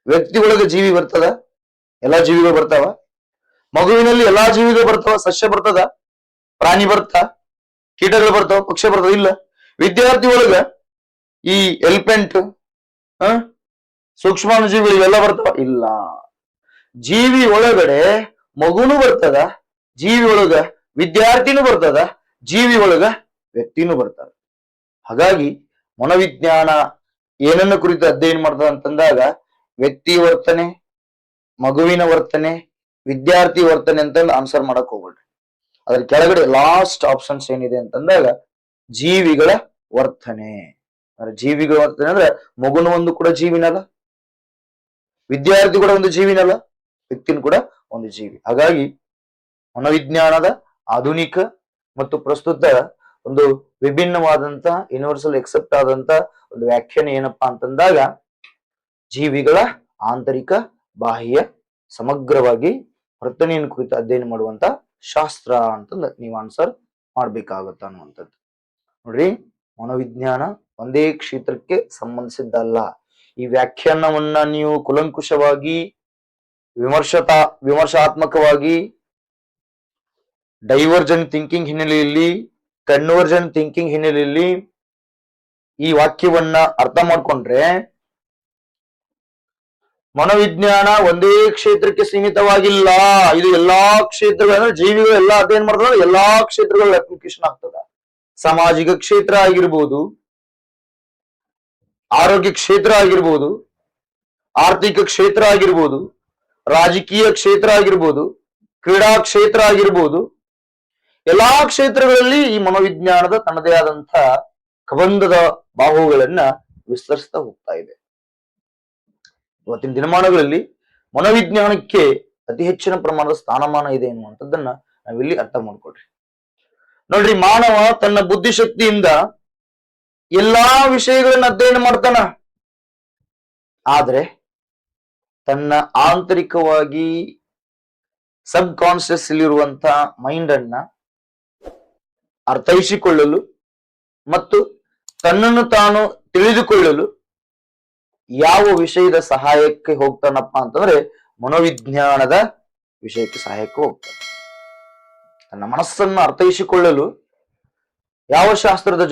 ವ್ಯಕ್ತಿ ಒಳಗೆ ಜೀವಿ ಬರ್ತದ, ಎಲ್ಲಾ ಜೀವಿಗಳು ಬರ್ತಾವ. ಮಗುವಿನಲ್ಲಿ ಎಲ್ಲಾ ಜೀವಿಗಳು ಬರ್ತಾವ. ಸಸ್ಯ ಬರ್ತದ, ಪ್ರಾಣಿ ಬರ್ತಾ, ಕೀಟಗಳು ಬರ್ತಾವ, ಪಕ್ಷಿ ಬರ್ತದ. ಇಲ್ಲ, ವಿದ್ಯಾರ್ಥಿ ಒಳಗ ಈ ಎಲಿಫೆಂಟ್, ಸೂಕ್ಷ್ಮಾಣು ಜೀವಿಗಳು ಇವೆಲ್ಲ ಬರ್ತಾವ. ಇಲ್ಲ, ಜೀವಿ ಒಳಗಡೆ ಮಗುನು ಬರ್ತದ, ಜೀವಿ ಒಳಗ ವಿದ್ಯಾರ್ಥಿನೂ ಬರ್ತದ, ಜೀವಿ ಒಳಗ ವ್ಯಕ್ತಿನೂ ಬರ್ತದ. ಹಾಗಾಗಿ ಮನೋವಿಜ್ಞಾನ ಏನನ್ನ ಕುರಿತು ಅಧ್ಯಯನ ಮಾಡ್ತದ ಅಂತಂದಾಗ ವ್ಯಕ್ತಿ ವರ್ತನೆ, ಮಗುವಿನ ವರ್ತನೆ, ವಿದ್ಯಾರ್ಥಿ ವರ್ತನೆ ಅಂತ ಆನ್ಸರ್ ಮಾಡಕ್ ಹೋಗ್ಬೇಡ್ರಿ. ಅದ್ರ ಕೆಳಗಡೆ ಲಾಸ್ಟ್ ಆಪ್ಷನ್ಸ್ ಏನಿದೆ ಅಂತಂದಾಗ ಜೀವಿಗಳ ವರ್ತನೆ. ಜೀವಿಗಳ ವರ್ತನೆ ಅಂದ್ರೆ ಮಗುನು ಒಂದು ಕೂಡ ಜೀವಿನಲ್ಲ, ವಿದ್ಯಾರ್ಥಿ ಕೂಡ ಒಂದು ಜೀವಿನಲ್ಲ, ವ್ಯಕ್ತಿನೂ ಕೂಡ ಒಂದು ಜೀವಿ. ಹಾಗಾಗಿ ಮನೋವಿಜ್ಞಾನದ ಆಧುನಿಕ ಮತ್ತು ಪ್ರಸ್ತುತ ಒಂದು ವಿಭಿನ್ನವಾದಂತ ಯೂನಿವರ್ಸಲ್ ಎಕ್ಸೆಪ್ಟ್ ಆದಂತ ಒಂದು ವ್ಯಾಖ್ಯಾನ ಏನಪ್ಪಾ ಅಂತಂದಾಗ ಜೀವಿಗಳ ಆಂತರಿಕ ಬಾಹ್ಯ ಸಮಗ್ರವಾಗಿ ವರ್ತನೆಯನ್ನು ಕುರಿತು ಅಧ್ಯಯನ ಮಾಡುವಂತ ಶಾಸ್ತ್ರ ಅಂತಂದ ನೀವು ಆನ್ಸರ್ ಮಾಡ್ಬೇಕಾಗತ್ತ ಅನ್ನುವಂಥದ್ದು. ನೋಡ್ರಿ, ಮನೋವಿಜ್ಞಾನ ಒಂದೇ ಕ್ಷೇತ್ರಕ್ಕೆ ಸಂಬಂಧಿಸಿದ್ದಲ್ಲ. ಈ ವ್ಯಾಖ್ಯಾನವನ್ನ ನೀವು ಕುಲಂಕುಷವಾಗಿ ವಿಮರ್ಶಾತ್ಮಕವಾಗಿ ಡೈವರ್ಜನ್ ಥಿಂಕಿಂಗ್ ಹಿನ್ನೆಲೆಯಲ್ಲಿ, ಕನ್ವರ್ಜನ್ ಥಿಂಕಿಂಗ್ ಹಿನ್ನೆಲೆಯಲ್ಲಿ ಈ ವಾಕ್ಯವನ್ನ ಅರ್ಥ ಮಾಡ್ಕೊಂಡ್ರೆ ಮನೋವಿಜ್ಞಾನ ಒಂದೇ ಕ್ಷೇತ್ರಕ್ಕೆ ಸೀಮಿತವಾಗಿಲ್ಲ. ಇದು ಎಲ್ಲಾ ಕ್ಷೇತ್ರಗಳ ಜೀವಿಗಳು ಎಲ್ಲಾ ಅಧ್ಯಯನ ಮಾಡಿದ್ರೆ ಎಲ್ಲಾ ಕ್ಷೇತ್ರಗಳ ಅಪ್ಲಿಕೇಶನ್ ಆಗ್ತದ. ಸಾಮಾಜಿಕ ಕ್ಷೇತ್ರ ಆಗಿರ್ಬೋದು, ಆರೋಗ್ಯ ಕ್ಷೇತ್ರ ಆಗಿರ್ಬೋದು, ಆರ್ಥಿಕ ಕ್ಷೇತ್ರ ಆಗಿರ್ಬೋದು, ರಾಜಕೀಯ ಕ್ಷೇತ್ರ ಆಗಿರ್ಬೋದು, ಕ್ರೀಡಾ ಕ್ಷೇತ್ರ ಆಗಿರ್ಬೋದು, ಎಲ್ಲಾ ಕ್ಷೇತ್ರಗಳಲ್ಲಿ ಈ ಮನೋವಿಜ್ಞಾನದ ತನ್ನದೇ ಆದಂತ ಕಬಂಧದ ಬಾಹುಗಳನ್ನ ವಿಸ್ತರಿಸ್ತಾ ಹೋಗ್ತಾ ಇದೆ. ಇವತ್ತಿನ ದಿನಮಾನಗಳಲ್ಲಿ ಮನೋವಿಜ್ಞಾನಕ್ಕೆ ಅತಿ ಹೆಚ್ಚಿನ ಪ್ರಮಾಣದ ಸ್ಥಾನಮಾನ ಇದೆ ಎನ್ನುವಂಥದ್ದನ್ನ ನಾವಿಲ್ಲಿ ಅರ್ಥ ಮಾಡ್ಕೊಳ್ರಿ. ನೋಡ್ರಿ, ಮಾನವ ತನ್ನ ಬುದ್ಧಿಶಕ್ತಿಯಿಂದ ಎಲ್ಲಾ ವಿಷಯಗಳನ್ನ ಅಧ್ಯಯನ ಮಾಡ್ತಾನ. ಆದ್ರೆ ತನ್ನ ಆಂತರಿಕವಾಗಿ ಸಬ್ ಕಾನ್ಶಿಯಸ್ ಇರುವಂತ ಮೈಂಡ್ ಅನ್ನ ಅರ್ಥೈಸಿಕೊಳ್ಳಲು ಮತ್ತು ತನ್ನನ್ನು ತಾನು ತಿಳಿದುಕೊಳ್ಳಲು ಯಾವ ವಿಷಯದ ಸಹಾಯಕ್ಕೆ ಹೋಗ್ತಾನಪ್ಪ ಅಂತಂದ್ರೆ ಮನೋವಿಜ್ಞಾನದ ವಿಷಯಕ್ಕೆ ಸಹಾಯಕ್ಕೆ ಹೋಗ್ತಾನೆ. ತನ್ನ ಮನಸ್ಸನ್ನು ಅರ್ಥೈಸಿಕೊಳ್ಳಲು ಯಾವ ಶಾಸ್ತ್ರದ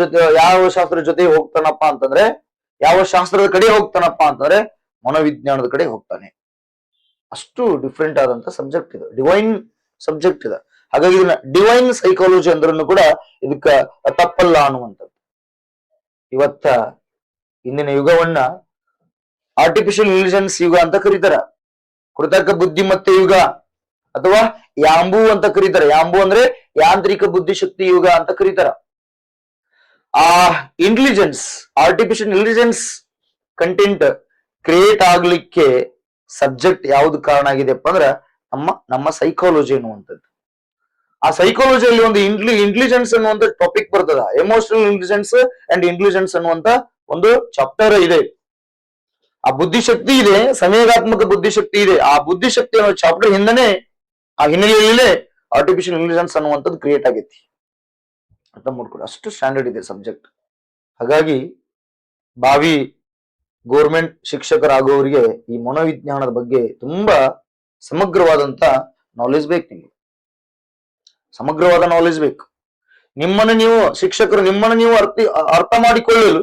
ಜೊತೆ ಹೋಗ್ತಾನಪ್ಪ ಅಂತಂದ್ರೆ, ಯಾವ ಶಾಸ್ತ್ರದ ಕಡೆ ಹೋಗ್ತಾನಪ್ಪ ಅಂತಂದ್ರೆ ಮನೋವಿಜ್ಞಾನದ ಕಡೆ ಹೋಗ್ತಾನೆ. ಅಷ್ಟು ಡಿಫ್ರೆಂಟ್ ಆದಂತ ಸಬ್ಜೆಕ್ಟ್ ಇದು, ಡಿವೈನ್ ಸಬ್ಜೆಕ್ಟ್ ಇದೆ. ಹಾಗಾಗಿ ಇದನ್ನ ಡಿವೈನ್ ಸೈಕಾಲಜಿ ಅಂದ್ರೂ ಕೂಡ ಇದಕ್ಕ ತಪ್ಪಲ್ಲ ಅನ್ನುವಂಥದ್ದು. ಇವತ್ತ ಇಂದಿನ ಯುಗವನ್ನ ಆರ್ಟಿಫಿಷಿಯಲ್ ಇಂಟೆಲಿಜೆನ್ಸ್ ಯುಗ ಅಂತ ಕರೀತಾರ, ಕೃತಕ ಬುದ್ಧಿಮತ್ತೆ ಯುಗ ಅಥವಾ ಯಾಂಬು ಅಂತ ಕರೀತಾರೆ. ಯಾಂಬು ಅಂದ್ರೆ ಯಾಂತ್ರಿಕ ಬುದ್ಧಿಶಕ್ತಿ ಯುಗ ಅಂತ ಕರೀತಾರ. ಆ intelligence, artificial intelligence content create ಆಗ್ಲಿಕ್ಕೆ ಸಬ್ಜೆಕ್ಟ್ ಯಾವ್ದು ಕಾರಣ ಆಗಿದೆಪ್ಪ ಅಂದ್ರ ನಮ್ಮ ಸೈಕಾಲಜಿ ಅನ್ನುವಂಥದ್ದು. ಆ ಸೈಕಾಲಜಿಯಲ್ಲಿ ಒಂದು ಇಂಟೆಲಿಜೆನ್ಸ್ ಅನ್ನುವಂತ ಟಾಪಿಕ್ ಬರ್ತದ. ಎಮೋಷನಲ್ ಇಂಟೆಲಿಜೆನ್ಸ್ ಅಂಡ್ ಇಂಟೆಲಿಜೆನ್ಸ್ ಅನ್ನುವಂತ ಒಂದು ಚಾಪ್ಟರ್ ಇದೆ. ಆ ಬುದ್ಧಿಶಕ್ತಿ ಇದೆ, ಸಂವೇಗಾತ್ಮಕ ಬುದ್ಧಿಶಕ್ತಿ ಇದೆ. ಆ ಬುದ್ಧಿಶಕ್ತಿ ಅನ್ನೋ ಚಾಪ್ಟರ್ ಹಿಂದನೆ, ಆ ಹಿನ್ನೆಲೆಯಲ್ಲೇ ಆರ್ಟಿಫಿಷಿಯಲ್ ಇಂಟೆಲಿಜೆನ್ಸ್ ಅನ್ನುವಂಥದ್ದು ಕ್ರಿಯೇಟ್ ಆಗೈತಿ. ಅರ್ಥ ಮಾಡ್ಕೊಳ್ಳಿ, ಅಷ್ಟು ಸ್ಟ್ಯಾಂಡರ್ಡ್ ಇದೆ ಸಬ್ಜೆಕ್ಟ್. ಹಾಗಾಗಿ ಭಾವಿ ಗೋರ್ಮೆಂಟ್ ಶಿಕ್ಷಕರಾಗುವವರಿಗೆ ಈ ಮನೋವಿಜ್ಞಾನದ ಬಗ್ಗೆ ತುಂಬಾ ಸಮಗ್ರವಾದಂತ ನಾಲೆಜ್ ಬೇಕು. ನಿಮಗೆ ಸಮಗ್ರವಾದ ನಾಲೆಜ್ ಬೇಕು. ನಿಮ್ಮನ್ನು ನೀವು ಶಿಕ್ಷಕರು ನಿಮ್ಮನ್ನು ನೀವು ಅರ್ಥ ಮಾಡಿಕೊಳ್ಳಲು,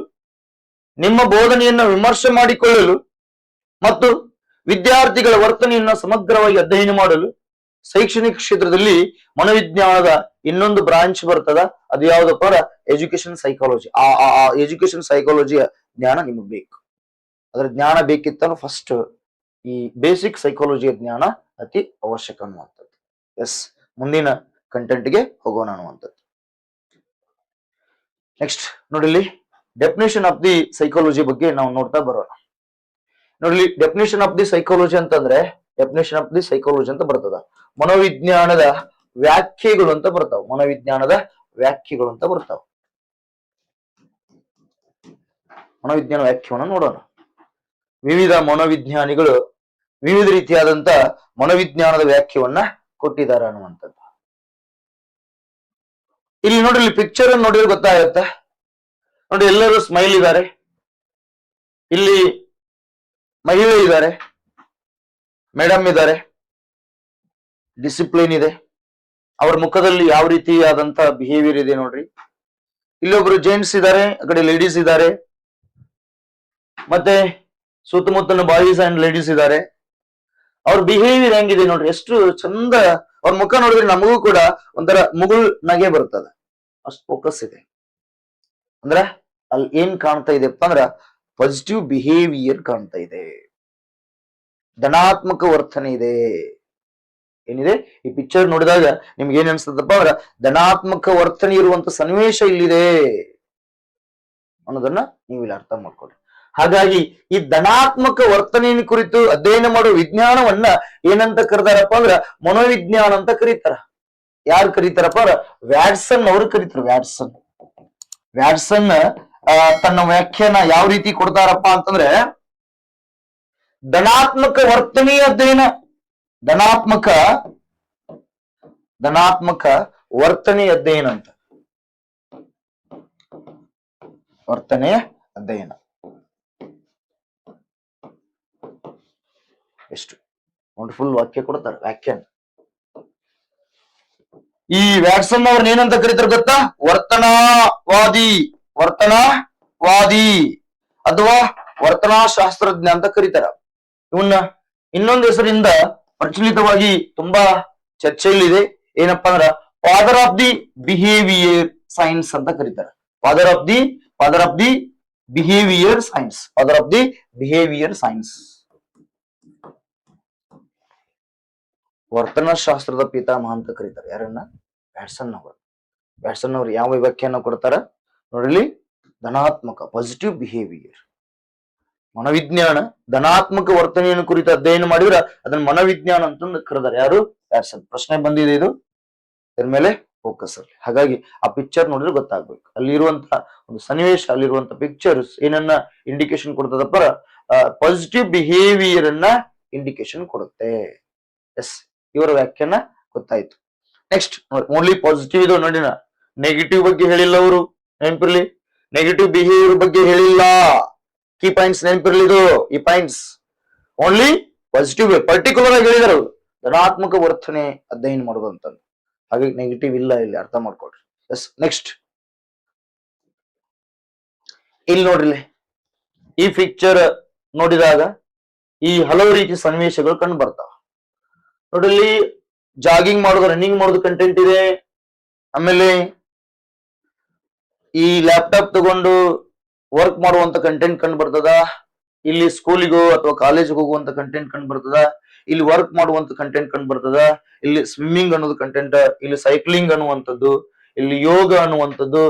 ನಿಮ್ಮ ಬೋಧನೆಯನ್ನ ವಿಮರ್ಶೆ ಮಾಡಿಕೊಳ್ಳಲು ಮತ್ತು ವಿದ್ಯಾರ್ಥಿಗಳ ವರ್ತನೆಯನ್ನ ಸಮಗ್ರವಾಗಿ ಅಧ್ಯಯನ ಮಾಡಲು ಶೈಕ್ಷಣಿಕ ಕ್ಷೇತ್ರದಲ್ಲಿ ಮನೋವಿಜ್ಞಾನದ ಇನ್ನೊಂದು ಬ್ರಾಂಚ್ ಬರ್ತದ. ಅದು ಯಾವ್ದಪ್ಪ? Education psychology. ಆ ಎಜುಕೇಶನ್ ಸೈಕಾಲಜಿಯ ಜ್ಞಾನ ನಿಮಗ್ ಬೇಕು. ಅದ್ರ ಜ್ಞಾನ ಬೇಕಿತ್ತಂದ್ರೆ ಫಸ್ಟ್ ಈ ಬೇಸಿಕ್ ಸೈಕಾಲಜಿಯ ಜ್ಞಾನ ಅತಿ ಅವಶ್ಯಕ ಅನ್ನುವಂಥದ್ದು. ಎಸ್, ಮುಂದಿನ ಕಂಟೆಂಟ್ಗೆ ಹೋಗೋಣ ಅನ್ನುವಂಥದ್ದು. ನೆಕ್ಸ್ಟ್ ನೋಡಿಲಿ, ಡೆಫಿನೇಷನ್ ಆಫ್ ದಿ ಸೈಕಾಲಜಿ ಬಗ್ಗೆ ನಾವು ನೋಡ್ತಾ ಬರೋಣ. ನೋಡ್ಲಿ, ಡೆಫಿನೇಷನ್ ಆಫ್ ದಿ ಸೈಕಾಲಜಿ ಅಂತಂದ್ರೆ, ಡೆಫಿನೇಷನ್ ಆಫ್ ದಿ ಸೈಕಾಲಜಿ ಅಂತ ಬರ್ತದ. ಮನೋವಿಜ್ಞಾನದ ವ್ಯಾಖ್ಯೆಗಳು ಅಂತ ಬರ್ತಾವ. ಮನೋವಿಜ್ಞಾನದ ವ್ಯಾಖ್ಯೆಗಳು ಅಂತ ಬರ್ತಾವ. ಮನೋವಿಜ್ಞಾನ ವ್ಯಾಖ್ಯೆಯನ್ನು ನೋಡೋಣ. ವಿವಿಧ ಮನೋವಿಜ್ಞಾನಿಗಳು ವಿವಿಧ ರೀತಿಯಾದಂತ ಮನೋವಿಜ್ಞಾನದ ವ್ಯಾಖ್ಯವನ್ನ ಕೊಟ್ಟಿದ್ದಾರೆ ಅನ್ನುವಂಥದ್ದು. ಇಲ್ಲಿ ನೋಡಿ, ಪಿಕ್ಚರ್ ಅನ್ನು ನೋಡಿದ್ರೆ ಗೊತ್ತಾಗತ್ತೆ. ನೋಡಿ, ಎಲ್ಲರೂ ಸ್ಮೈಲ್ ಇದ್ದಾರೆ. ಇಲ್ಲಿ ಮಹಿಳೆ ಇದ್ದಾರೆ, ಮೇಡಮ್ ಇದ್ದಾರೆ, ಡಿಸಿಪ್ಲಿನ್ ಇದೆ. ಅವ್ರ ಮುಖದಲ್ಲಿ ಯಾವ ರೀತಿಯಾದಂತ ಬಿಹೇವಿಯರ್ ಇದೆ ನೋಡ್ರಿ. ಇಲ್ಲೊಬ್ರು ಜೆಂಟ್ಸ್ ಇದ್ದಾರೆ, ಆ ಕಡೆ ಲೇಡೀಸ್ ಇದ್ದಾರೆ, ಮತ್ತೆ ಸುತ್ತಮುತ್ತಲ ಬಾಯ್ಸ್ ಅಂಡ್ ಲೇಡೀಸ್ ಇದ್ದಾರೆ. ಅವ್ರ ಬಿಹೇವಿಯರ್ ಹೆಂಗಿದೆ ನೋಡ್ರಿ, ಎಷ್ಟು ಚಂದ. ಅವ್ರ ಮುಖ ನೋಡಿದ್ರೆ ನಮಗೂ ಕೂಡ ಒಂಥರ ಮುಗುಳ್ ನಗೆ ಬರ್ತದ. ಅಷ್ಟು ಫೋಕಸ್ ಇದೆ. ಅಂದ್ರ ಅಲ್ಲಿ ಏನ್ ಕಾಣ್ತಾ ಇದೆಪ್ಪ ಅಂದ್ರ ಪಾಸಿಟಿವ್ ಬಿಹೇವಿಯರ್ ಕಾಣ್ತಾ ಇದೆ, ಧನಾತ್ಮಕ ವರ್ತನೆ ಇದೆ. ಏನಿದೆ ಈ ಪಿಕ್ಚರ್ ನೋಡಿದಾಗ ನಿಮ್ಗೆ ಏನ್ ಅನ್ಸ್ತದಪ್ಪ ಅಂದ್ರ ಧನಾತ್ಮಕ ವರ್ತನೆ ಇರುವಂತ ಸನ್ನಿವೇಶ ಇಲ್ಲಿದೆ ಅನ್ನೋದನ್ನ ನೀವು ಇಲ್ಲಿ ಅರ್ಥ ಮಾಡ್ಕೊಳ್ಳಿ. ಹಾಗಾಗಿ ಈ ಧನಾತ್ಮಕ ವರ್ತನೆಯ ಕುರಿತು ಅಧ್ಯಯನ ಮಾಡುವ ವಿಜ್ಞಾನವನ್ನ ಏನಂತ ಕರೀತಾರಪ್ಪ ಅಂದ್ರ ಮನೋವಿಜ್ಞಾನ ಅಂತ ಕರೀತಾರ. ಯಾರು ಕರೀತಾರಪ್ಪ ಅಂದ್ರ ವ್ಯಾಟ್ಸನ್ ಅವರು ಕರೀತಾರ. ವ್ಯಾಟ್ಸನ್ ತನ್ನ ವ್ಯಾಖ್ಯಾನ ಯಾವ ರೀತಿ ಕೊಡ್ತಾರಪ್ಪ ಅಂತಂದ್ರೆ, ಧನಾತ್ಮಕ ವರ್ತನೆಯ ಅಧ್ಯಯನ, ಧನಾತ್ಮಕ ವರ್ತನೆಯ ಅಧ್ಯಯನ ಅಂತ, ವರ್ತನೆಯ ಅಧ್ಯಯನ. ಎಷ್ಟು ವಂಡರ್ಫುಲ್ ವಾಕ್ಯ ಕೊಡ್ತಾರೆ, ವ್ಯಾಖ್ಯಾನ. ಈ ವ್ಯಾಟ್ಸನ್ ಅವ್ರನ್ನ ಏನಂತ ಕರೀತಾರೆ ಗೊತ್ತಾ? ವರ್ತನವಾದಿ ಅಥವಾ ವರ್ತನಾಶಾಸ್ತ್ರಜ್ಞ ಅಂತ ಕರೀತಾರ. ಇವನ್ನ ಇನ್ನೊಂದು ಹೆಸರಿಂದ ಪ್ರಚಲಿತವಾಗಿ ತುಂಬಾ ಚರ್ಚೆಯಲ್ಲಿದೆ. ಏನಪ್ಪಾ ಅಂದ್ರ father of the behaviour science ಅಂತ ಕರೀತಾರೆ. Father of the behaviour science. ವರ್ತನಶಾಸ್ತ್ರದ ಪಿತಾಮಹ ಅಂತ ಕರೀತಾರೆ. ಯಾರನ್ನ? ವ್ಯಾಟ್ಸನ್ ಅವ್ರು ಯಾವ ವ್ಯಾಖ್ಯಾನ ಕೊಡ್ತಾರ ನೋಡ್ರಿ? ಧನಾತ್ಮಕ ಪಾಸಿಟಿವ್ ಬಿಹೇವಿಯರ್, ಮನೋವಿಜ್ಞಾನ ಧನಾತ್ಮಕ ವರ್ತನೆಯನ್ನು ಕುರಿತು ಅಧ್ಯಯನ ಮಾಡಿದ್ರ ಅದನ್ನ ಮನೋವಿಜ್ಞಾನ ಅಂತಂದು ಕರೆದಾರೆ. ಯಾರು? ವ್ಯಾಟ್ಸನ್. ಪ್ರಶ್ನೆ ಬಂದಿದೆ ಇದು, ಇದ್ರ ಮೇಲೆ ಫೋಕಸ್ ಅಲ್ಲಿ. ಹಾಗಾಗಿ ಆ ಪಿಕ್ಚರ್ ನೋಡಿದ್ರೆ ಗೊತ್ತಾಗ್ಬೇಕು. ಅಲ್ಲಿರುವಂತ ಒಂದು ಸನ್ನಿವೇಶ, ಅಲ್ಲಿರುವಂತ ಪಿಕ್ಚರ್ಸ್ ಏನನ್ನ ಇಂಡಿಕೇಶನ್ ಕೊಡ್ತದಪ್ಪ? ಪಾಸಿಟಿವ್ ಬಿಹೇವಿಯರ್ ಅನ್ನ ಇಂಡಿಕೇಶನ್ ಕೊಡುತ್ತೆ. ಎಸ್, ಇವರ ವ್ಯಾಖ್ಯಾನ ಗೊತ್ತಾಯ್ತು. ನೆಕ್ಸ್ಟ್ ಓನ್ಲಿ ಪಾಸಿಟಿವ್ ಇದು ನೋಡಿನ, ನೆಗೆಟಿವ್ ಬಗ್ಗೆ ಹೇಳಿಲ್ಲ ಅವರು, ನೆನಪಿರ್ಲಿ. ನೆಗೆಟಿವ್ ಬಿಹೇವಿಯರ್ ಬಗ್ಗೆ ಹೇಳಿಲ್ಲ. ಕೀ ಪಾಯಿಂಟ್ಸ್ ನೆನಪಿರ್ಲಿ ಇದು. ಈ ಪಾಯಿಂಟ್ಸ್ ಓನ್ಲಿ ಪಾಸಿಟಿವ್ ಪರ್ಟಿಕ್ಯುಲರ್ ಆಗಿ ಹೇಳಿದಾರೆ ಅವರು, ಧನಾತ್ಮಕ ವರ್ತನೆ ಅಧ್ಯಯನ ಮಾಡೋದು ಅಂತ. ಹಾಗಾಗಿ ನೆಗೆಟಿವ್ ಇಲ್ಲ ಇಲ್ಲಿ, ಅರ್ಥ ಮಾಡ್ಕೊಡ್ರಿ. ಎಸ್, ನೆಕ್ಸ್ಟ್ ಇಲ್ಲಿ ನೋಡ್ರಿ, ಈ ಪಿಕ್ಚರ್ ನೋಡಿದಾಗ ಈ ಹಲವು ರೀತಿ ಸನ್ನಿವೇಶಗಳು ಕಂಡು ಬರ್ತಾವ ನೋಡ್ರಿ. ಜಾಗಿಂಗ್ ಮಾಡೋದು, ರನ್ನಿಂಗ್ ಮಾಡೋದು ಕಂಟೆಂಟ್ ಇದೆ. ಆಮೇಲೆ ಈ ಲ್ಯಾಪ್ಟಾಪ್ ತಗೊಂಡು ವರ್ಕ್ ಮಾಡುವಂತ ಕಂಟೆಂಟ್ ಕಂಡು ಬರ್ತದ. ಇಲ್ಲಿ ಸ್ಕೂಲಿಗೋ ಅಥವಾ ಕಾಲೇಜಿಗೆ ಹೋಗುವಂತ ಕಂಟೆಂಟ್ ಕಂಡು ಬರ್ತದ. ಇಲ್ಲಿ ವರ್ಕ್ ಮಾಡುವಂತ ಕಂಟೆಂಟ್ ಕಂಡು ಬರ್ತದ. ಇಲ್ಲಿ ಸ್ವಿಮ್ಮಿಂಗ್ ಅನ್ನೋದು ಕಂಟೆಂಟ್, ಇಲ್ಲಿ ಸೈಕ್ಲಿಂಗ್ ಅನ್ನುವಂಥದ್ದು, ಇಲ್ಲಿ ಯೋಗ ಅನ್ನುವಂಥದ್ದು,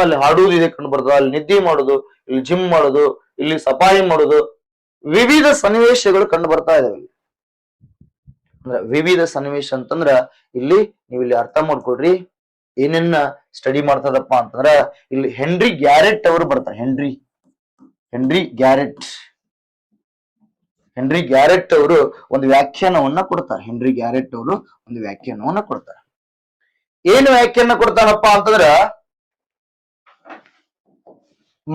ಅಲ್ಲಿ ಹಾಡುವುದು ಇದೆ ಕಂಡು ಬರ್ತದ. ಅಲ್ಲಿ ನಿದ್ದೆ ಮಾಡೋದು, ಇಲ್ಲಿ ಜಿಮ್ ಮಾಡೋದು, ಇಲ್ಲಿ ಸಫಾಯಿ ಮಾಡೋದು, ವಿವಿಧ ಸನ್ನಿವೇಶಗಳು ಕಂಡು ಬರ್ತಾ ಇದಾವೆ. ಅಂದ್ರ ವಿವಿಧ ಸನ್ನಿವೇಶ ಅಂತಂದ್ರ ಇಲ್ಲಿ ನೀವು ಇಲ್ಲಿ ಅರ್ಥ ಮಾಡ್ಕೊಡ್ರಿ ಏನೇನ ಸ್ಟಡಿ ಮಾಡ್ತದಪ್ಪ ಅಂತಂದ್ರ ಇಲ್ಲಿ ಹೆನ್ರಿ ಗ್ಯಾರೆಟ್ ಅವರು ಬರ್ತಾರೆ. ಹೆನ್ರಿ ಗ್ಯಾರೆಟ್ ಅವರು ಒಂದು ವ್ಯಾಖ್ಯಾನವನ್ನ ಕೊಡ್ತಾರೆ. ಹೆನ್ರಿ ಗ್ಯಾರೆಟ್ ಅವರು ಒಂದು ವ್ಯಾಖ್ಯಾನವನ್ನ ಕೊಡ್ತಾರೆ. ಏನು ವ್ಯಾಖ್ಯಾನ ಕೊಡ್ತಾರಪ್ಪ ಅಂತಂದ್ರ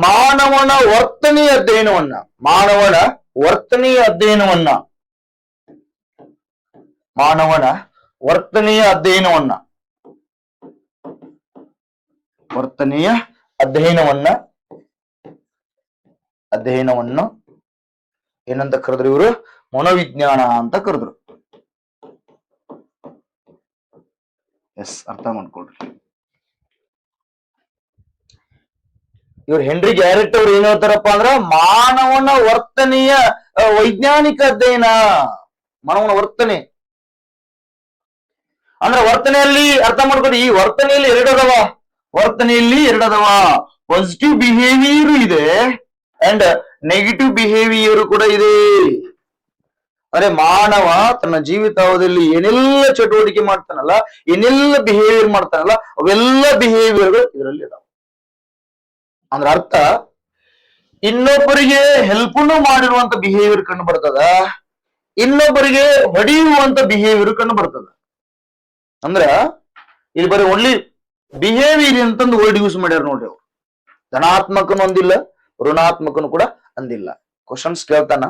ಮಾನವನ ವರ್ತನೆಯ ಅಧ್ಯಯನವನ್ನ ಮಾನವನ ವರ್ತನೆಯ ಅಧ್ಯಯನವನ್ನು ಏನಂತ ಕರೆದ್ರು ಇವರು? ಮನೋವಿಜ್ಞಾನ ಅಂತ ಕರೆದ್ರು. ಎಸ್, ಅರ್ಥ ಮಾಡ್ಕೊಳ್ರಿ. ಇವ್ರು ಹೆನ್ರಿ ಗ್ಯಾರೆಟ್ ಅವ್ರು ಏನ್ ಹೇಳ್ತಾರಪ್ಪ ಅಂದ್ರ ಮಾನವನ ವರ್ತನೆಯ ವೈಜ್ಞಾನಿಕ ಅಧ್ಯಯನ. ಮಾನವನ ವರ್ತನೆ ಅಂದ್ರೆ ವರ್ತನೆಯಲ್ಲಿ ಅರ್ಥ ಮಾಡ್ಕೊಡಿ. ಈ ವರ್ತನೆಯಲ್ಲಿ ಎರಡದವ. ಪಾಸಿಟಿವ್ ಬಿಹೇವಿಯರ್ ಇದೆ ಅಂಡ್ ನೆಗೆಟಿವ್ ಬಿಹೇವಿಯರ್ ಕೂಡ ಇದೆ. ಅಂದ್ರೆ ಮಾನವ ತನ್ನ ಜೀವಿತಾವಧಿಯಲ್ಲಿ ಏನೆಲ್ಲ ಚಟುವಟಿಕೆ ಮಾಡ್ತಾನಲ್ಲ, ಏನೆಲ್ಲ ಬಿಹೇವಿಯರ್ ಮಾಡ್ತಾನಲ್ಲ, ಅವೆಲ್ಲ ಬಿಹೇವಿಯರ್ಗಳು ಇದರಲ್ಲಿ ಇದಾವೆ. ಅಂದ್ರ ಅರ್ಥ ಇನ್ನೊಬ್ಬರಿಗೆ ಹೆಲ್ಪ್ನು ಮಾಡಿರುವಂತ ಬಿಹೇವಿಯರ್ ಕಂಡು ಬರ್ತದ, ಇನ್ನೊಬ್ಬರಿಗೆ ಹೊಡೆಯುವಂತ ಬಿಹೇವಿಯರ್ ಕಂಡು ಬರ್ತದ. ಅಂದ್ರ ಇಲ್ಲಿ ಬರೀ ಓನ್ಲಿ ಬಿಹೇವಿಯರ್ ಅಂತಂದು ವರ್ಡ್ ಯೂಸ್ ಮಾಡ್ಯಾರ ನೋಡ್ರಿ ಅವ್ರು. ಧನಾತ್ಮಕನು ಅಂದಿಲ್ಲ, ಋಣಾತ್ಮಕನು ಕೂಡ ಅಂದಿಲ್ಲ. ಕ್ವಶನ್ಸ್ ಕೇಳ್ತಾನ.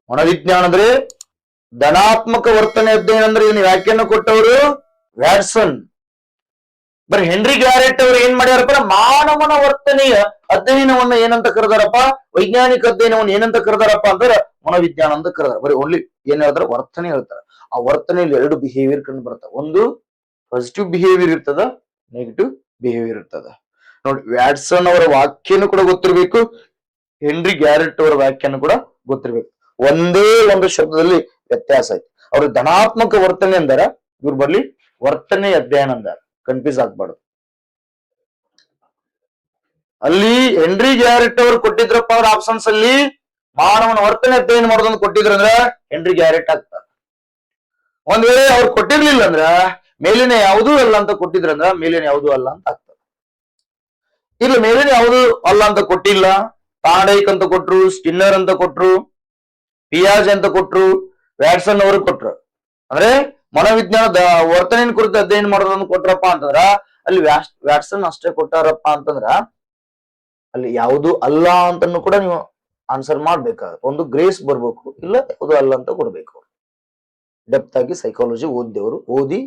ಮನೋವಿಜ್ಞಾನ ಅಂದ್ರೆ ಧನಾತ್ಮಕ ವರ್ತನೆ ಅಧ್ಯಯನ ಅಂದ್ರೆ ಇದನ್ನ ವ್ಯಾಖ್ಯಾನ ಕೊಟ್ಟವರು ವ್ಯಾಟ್ಸನ್. ಬರೀ ಹೆನ್ರಿ ಗ್ಯಾರೆಟ್ ಅವರು ಏನ್ ಮಾಡ್ಯಾರಪ್ಪ? ಮಾನವನ ವರ್ತನೆಯ ಅಧ್ಯಯನವನ್ನ ಏನಂತ ಕರೆದಾರಪ್ಪ? ವೈಜ್ಞಾನಿಕ ಅಧ್ಯಯನವನ್ನು ಏನಂತ ಕರೆದಾರಪ್ಪ ಅಂದ್ರೆ ಮನೋವಿಜ್ಞಾನ ಅಂತ ಕರೆದಾರ. ಬರೀ ಓನ್ಲಿ ಏನ್ ಹೇಳ್ತಾರ? ವರ್ತನೆ ಹೇಳ್ತಾರ. ಆ ವರ್ತನೆಯಲ್ಲಿ ಎರಡು ಬಿಹೇವಿಯರ್ ಕಂಡು ಬರ್ತಾವ. ಒಂದು ಪಾಸಿಟಿವ್ ಬಿಹೇವಿಯರ್ ಇರ್ತದ, ನೆಗೆಟಿವ್ ಬಿಹೇವಿಯರ್ ಇರ್ತದ. ನೋಡಿ, ವ್ಯಾಟ್ಸನ್ ಅವರ ವ್ಯಾಖ್ಯಾನ ಕೂಡ ಗೊತ್ತಿರ್ಬೇಕು, ಹೆನ್ರಿ ಗ್ಯಾರೆಟ್ ಅವರ ವ್ಯಾಖ್ಯಾನ ಕೂಡ ಗೊತ್ತಿರ್ಬೇಕು. ಒಂದೇ ಒಂದು ಶಬ್ದದಲ್ಲಿ ವ್ಯತ್ಯಾಸ ಐತಿ. ಅವ್ರ ಧನಾತ್ಮಕ ವರ್ತನೆ ಅಂದಾರ, ಇವ್ರು ಬರ್ಲಿ ವರ್ತನೆ ಅಧ್ಯಯನ ಅಂದಾರ. ಕನ್ಫ್ಯೂಸ್ ಆಗ್ಬಾರ್ದು. ಅಲ್ಲಿ ಹೆನ್ರಿ ಗ್ಯಾರೆಟ್ ಅವರು ಕೊಟ್ಟಿದ್ರಪ್ಪ ಅವ್ರ ಆಪ್ಷನ್ಸ್ ಅಲ್ಲಿ ಮಾನವನ ವರ್ತನೆ ಅಧ್ಯಯನ ಮಾಡೋದನ್ನು ಕೊಟ್ಟಿದ್ರಂದ್ರ ಹೆನ್ರಿ ಗ್ಯಾರೆಟ್ ಆಗ್ತಾರೆ. ಒಂದ್ ವೇಳೆ ಅವ್ರು ಕೊಟ್ಟಿರ್ಲಿಲ್ಲ ಅಂದ್ರ ಮೇಲಿನ ಯಾವುದೂ ಅಲ್ಲ ಅಂತ ಕೊಟ್ಟಿದ್ರಂದ್ರ ಮೇಲಿನ ಯಾವುದೂ ಅಲ್ಲ ಅಂತ ಆಗ್ತದೆ. ಇಲ್ಲ, ಮೇಲಿನ ಯಾವುದೂ ಅಲ್ಲ ಅಂತ ಕೊಟ್ಟಿಲ್ಲ, ತಾಂಡೈಕ್ ಅಂತ ಕೊಟ್ರು, ಸ್ಕಿನ್ನರ್ ಅಂತ ಕೊಟ್ರು, ಪಿಯಾಜ್ ಅಂತ ಕೊಟ್ರು, ವ್ಯಾಟ್ಸನ್ ಅವರು ಕೊಟ್ರು. ಅಂದ್ರೆ ಮನೋವಿಜ್ಞಾನದ ವರ್ತನೆ ಕುರಿತು ಅಧ್ಯಯನ ಮಾಡೋದನ್ನು ಕೊಟ್ರಪ್ಪ ಅಂತಂದ್ರ ಅಲ್ಲಿ ವ್ಯಾಟ್ಸನ್ ಅಷ್ಟೇ ಕೊಟ್ಟಾರಪ್ಪ ಅಂತಂದ್ರ ಅಲ್ಲಿ ಯಾವುದು ಅಲ್ಲ ಅಂತನ್ನು ಕೂಡ ನೀವು ಆನ್ಸರ್ ಮಾಡ್ಬೇಕಾಗ ಒಂದು ಗ್ರೇಸ್ ಬರ್ಬೇಕು, ಇಲ್ಲ ಯಾವುದು ಅಲ್ಲ ಅಂತ ಕೊಡ್ಬೇಕು. ಡೆಪ್ತ್ ಆಗಿ ಸೈಕಾಲಜಿ ಓದಿದವರು ಓದಿ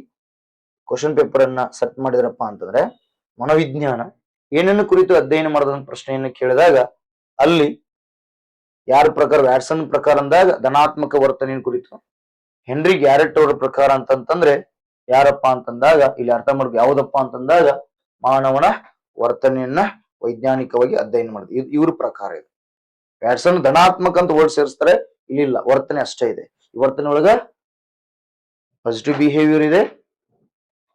ಕ್ವಶನ್ ಪೇಪರ್ ಅನ್ನ ಸೆಟ್ ಮಾಡಿದ್ರಪ್ಪ ಅಂತಂದ್ರೆ ಮನೋವಿಜ್ಞಾನ ಏನನ್ನು ಕುರಿತು ಅಧ್ಯಯನ ಮಾಡೋದನ್ನ ಪ್ರಶ್ನೆಯನ್ನು ಕೇಳಿದಾಗ ಅಲ್ಲಿ ಯಾರ ಪ್ರಕಾರ? ವ್ಯಾಟ್ಸನ್ ಪ್ರಕಾರ ಅಂದಾಗ ಧನಾತ್ಮಕ ವರ್ತನೆ ಕುರಿತು, ಹೆನ್ರಿ ಗ್ಯಾರೆಟ್ ಅವರ ಪ್ರಕಾರ ಅಂತಂದ್ರೆ ಯಾರಪ್ಪ ಅಂತಂದಾಗ ಇಲ್ಲಿ ಅರ್ಥ ಮಾಡ್ಬೇಕು ಯಾವುದಪ್ಪ ಅಂತಂದಾಗ ಮಾನವನ ವರ್ತನೆಯನ್ನ ವೈಜ್ಞಾನಿಕವಾಗಿ ಅಧ್ಯಯನ ಮಾಡಿದೆ. ಇವ್ರ ಪ್ರಕಾರ ಇದೆ. ವ್ಯಾಟ್ಸನ್ ಧನಾತ್ಮಕ ಅಂತ ವರ್ಡ್ ಸೇರಿಸ್ತಾರೆ, ಇಲ್ಲ ವರ್ತನೆ ಅಷ್ಟೇ ಇದೆ. ಈ ವರ್ತನೆ ಒಳಗ ಪಾಸಿಟಿವ್ ಬಿಹೇವಿಯರ್ ಇದೆ,